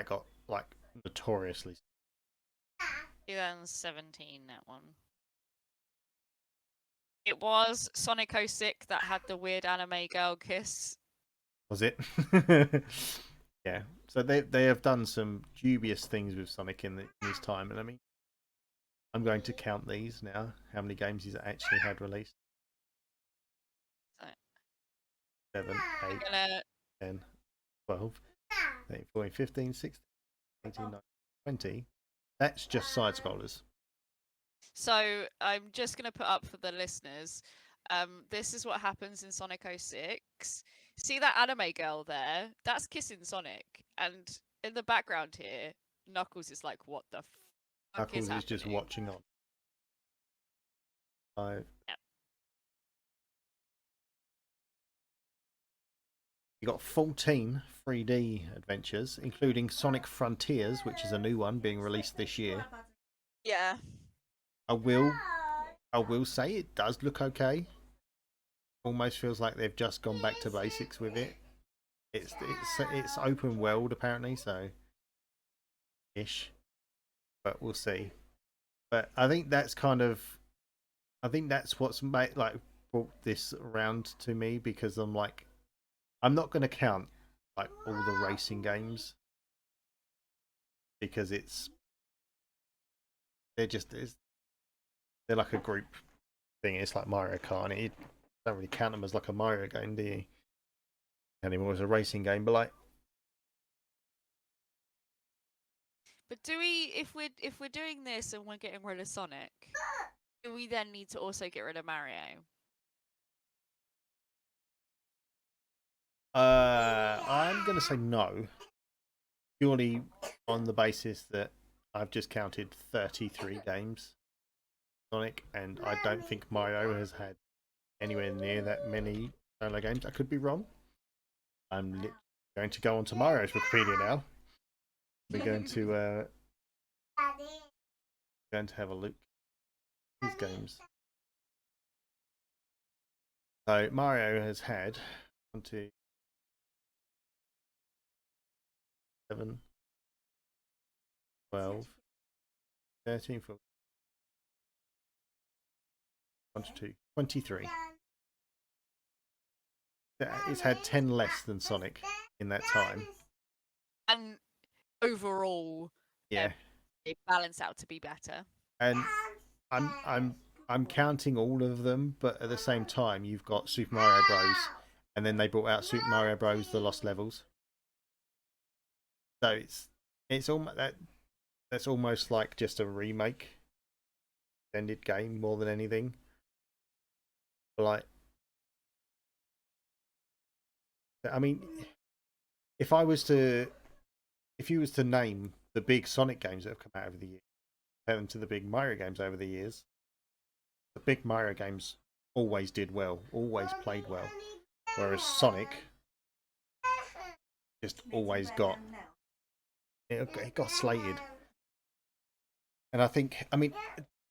got like notoriously 2017, that one. It was Sonic 06 that had the weird anime girl kiss. was it? Yeah. So they have done some dubious things with Sonic in this time, and I mean, I'm going to count these now. How many games he's actually had released? So, 7, 8, 10, 12, 13, 14, 15, 16, 18, 19, 20. That's just side scrollers. So I'm just going to put up for the listeners. This is what happens in Sonic 06. See that anime girl there? That's kissing Sonic. And in the background here, Knuckles is like, what the fuck Knuckles is is just happening? watching on. 5. Yep. You got 14 3D adventures, including Sonic Frontiers, which is a new one being released this year. Yeah. I will say it does look okay. Almost feels like they've just gone back to basics with it. It's open world apparently, so ish. But we'll see. But I think that's what's made like brought this around to me, because I'm like, I'm not going to count like all the racing games because they're like a group thing. It's like Mario Kart, and you don't really count them as like a Mario game, do you? Anymore as a racing game, but like, But do we, if we're doing this and we're getting rid of Sonic, do we then need to also get rid of Mario? I'm going to say no, purely on the basis that I've just counted 33 games Sonic, and I don't think Mario has had anywhere near that many solo games. I could be wrong. I'm going to go on to Mario's Wikipedia now. We're going to have a look at his games. So Mario has had 1, 2, 7, 12, 13, 14, 1, 2, 23. It's had 10 less than Sonic in that time. And overall, Yeah, they balance out to be better. and I'm counting all of them, but at the same time, you've got Super Mario Bros. And then they brought out Super Mario Bros. The Lost Levels. So it's almost that's almost like just a remake, extended game more than anything. But like, I mean, if you was to name the big Sonic games that have come out over the years, compare them to the big Mario games over the years, the big Mario games always did well, always played well, whereas Sonic just always got it got slated. And I mean,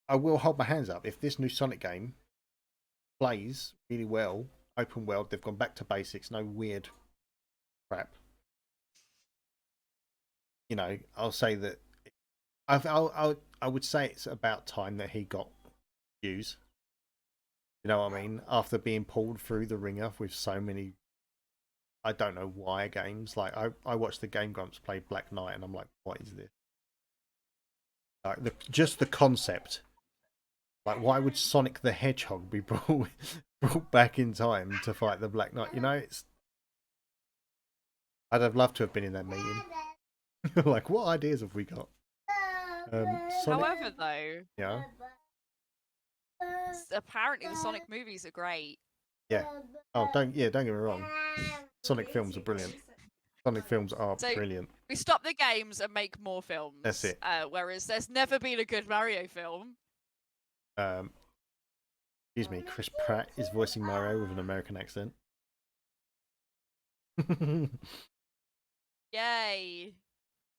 I will hold my hands up if this new Sonic game plays really well, open world, they've gone back to basics, no weird crap. You know, I'll say that I would say it's about time that he got views, You know what I mean? After being pulled through the ringer with so many, I don't know why games. Like I watched the Game Grumps play Black Knight, and I'm like, what is this? Like just the concept. Like, why would Sonic the Hedgehog be brought back in time to fight the Black Knight? You know, I'd have loved to have been in that meeting. Like, what ideas have we got? Sonic, However, though, yeah, apparently the Sonic movies are great. yeah. Oh, don't get me wrong. Sonic films are brilliant. Sonic films are So brilliant. we stop the games and make more films. That's it. Whereas there's never been a good Mario film. Excuse me, Chris Pratt is voicing Mario with an American accent. Yay,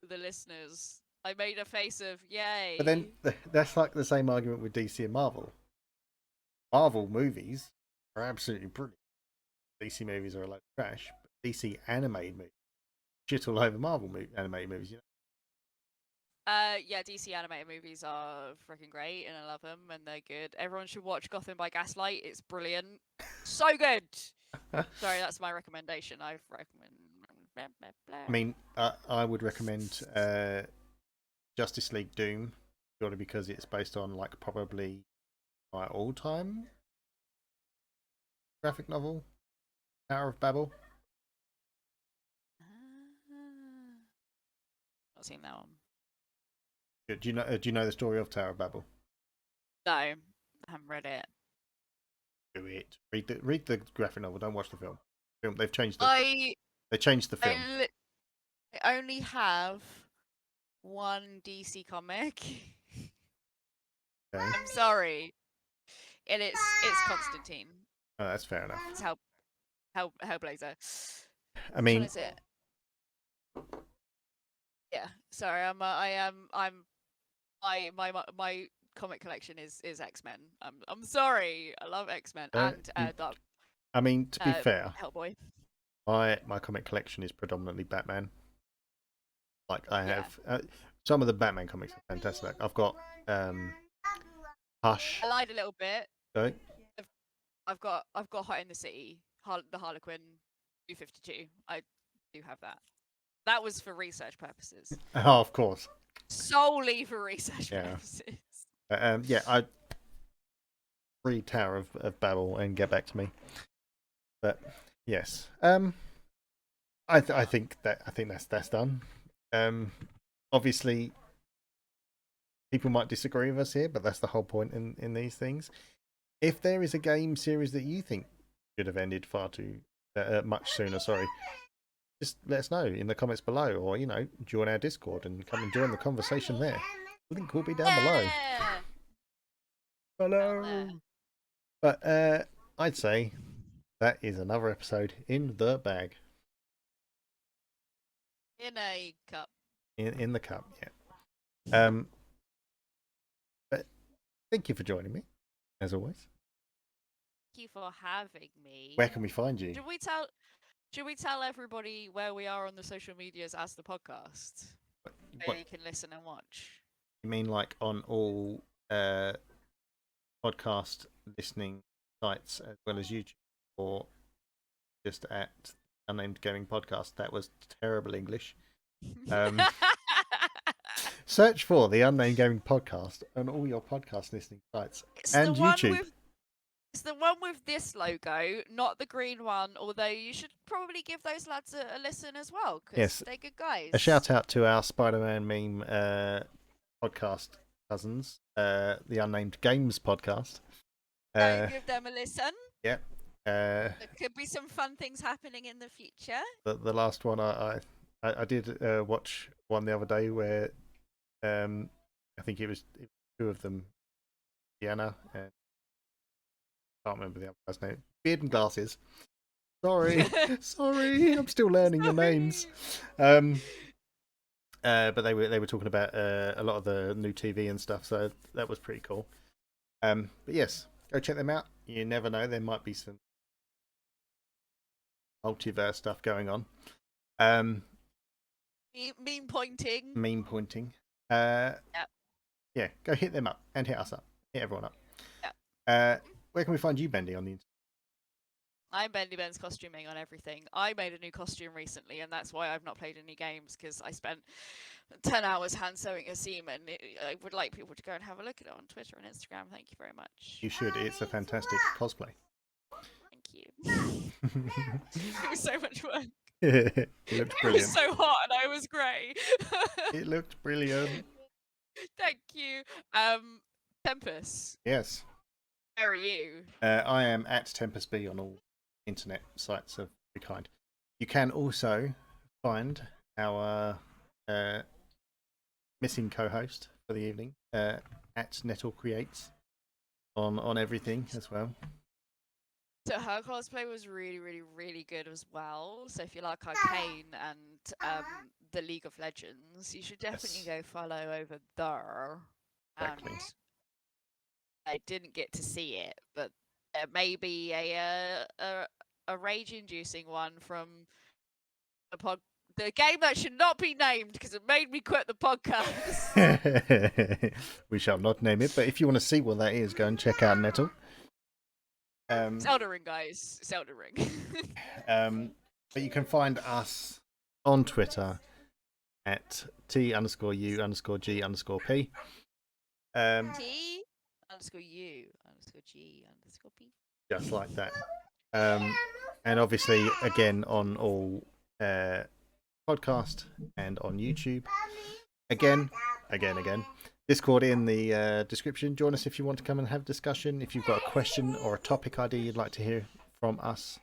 the listeners. I made a face of yay. But then that's like the same argument with DC and Marvel. Marvel movies are absolutely brilliant. DC movies are a load of trash. But DC animated movies shit all over Marvel animated movies. You know? Yeah, DC animated movies are freaking great, and I love them, and they're good. Everyone should watch Gotham by Gaslight. It's brilliant, so good. Sorry, that's my recommendation. I recommend. I mean, I would recommend Justice League Doom, purely because it's based on like probably my all-time graphic novel, Tower of Babel. Not seen that one. Do you know the story of Tower of Babel? No, I haven't read it. Do it. Read the graphic novel. Don't watch the film. They've changed they changed the film. I only have one DC comic. Okay. I'm sorry, and it's Constantine. Oh, that's fair enough. It's Hellblazer. I mean, which one is it? Yeah, sorry. My comic collection is X-Men. I'm sorry. I love X-Men and I mean, to be fair, Hellboy. My comic collection is predominantly Batman. Like I have some of the Batman comics are fantastic. I've got Hush. I lied a little bit. Sorry? I've got Hot in the City, the Harlequin, 252. I do have that. That was for research purposes. Oh, of course. Solely for research purposes. I read Tower of Babel and get back to me. But yes, I think that's done. Obviously, people might disagree with us here, but that's the whole point in these things. If there is a game series that you think should have ended much sooner, just let us know in the comments below, or join our Discord and come and join the conversation there. The link will be down below. Hello. But I'd say that is another episode in the bag. In a cup. In the cup, yeah. But thank you for joining me, as always. Thank you for having me. Where can we find you? Should we tell everybody where we are on the social medias as the podcast? Where you can listen and watch. You mean like on all podcast listening sites as well as YouTube, or just at Unnamed Gaming Podcast? That was terrible English. Search for the Unnamed Gaming Podcast on all your podcast listening sites and YouTube. It's the one with this logo, not the green one, although you should probably give those lads a listen as well, because they're good guys. A shout out to our Spider-Man meme podcast cousins, the Unnamed Games Podcast. Give them a listen. Yep. There could be some fun things happening in the future. The last one I did watch one the other day where I think it was two of them, Deanna and I can't remember the other guy's name. Beard and glasses. Sorry, I'm still learning your names. But they were talking about a lot of the new TV and stuff, so that was pretty cool. But yes, go check them out. You never know, there might be some multiverse stuff going on. Meme pointing. Yeah, go hit them up and hit us up. Hit everyone up. Yeah. Where can we find you, Bendy, on the internet? I'm Bendy Ben's costuming on everything. I made a new costume recently, and that's why I've not played any games, because I spent 10 hours hand sewing a seam, and I would like people to go and have a look at it on Twitter and Instagram. Thank you very much. You should. It's a fantastic cosplay. Thank you. It was so much work. It looked It was brilliant. so hot, and I was grey. It looked brilliant. Thank you. Tempus, Yes. where are you? I am at Tempusbe on all internet sites of the kind. You can also find our missing co-host for the evening at Nettlecreates on everything as well. So her cosplay was really, really, really good as well. So if you like Arcane and the League of Legends, you should definitely go follow over there. Exactly. And I didn't get to see it, but there may be a rage-inducing one from the game that should not be named because it made me quit the podcast. We shall not name it, but if you want to see what that is, go and check out Nettle. It's Elden Ring, guys. It's Elden Ring. But you can find us on Twitter at T_U_G_P. T_U_G_P. Just like that. And obviously, again, on all podcast and on YouTube. Again. Discord in the description. Join us if you want to come and have a discussion. If you've got a question or a topic idea you'd like to hear from us,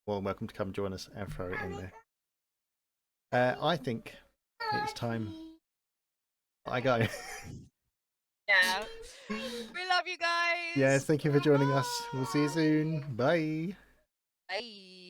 well, welcome to come join us and throw it in there. I think it's time I go. Yeah. We love you guys. Yes, thank you for joining us. We'll see you soon. Bye. Bye.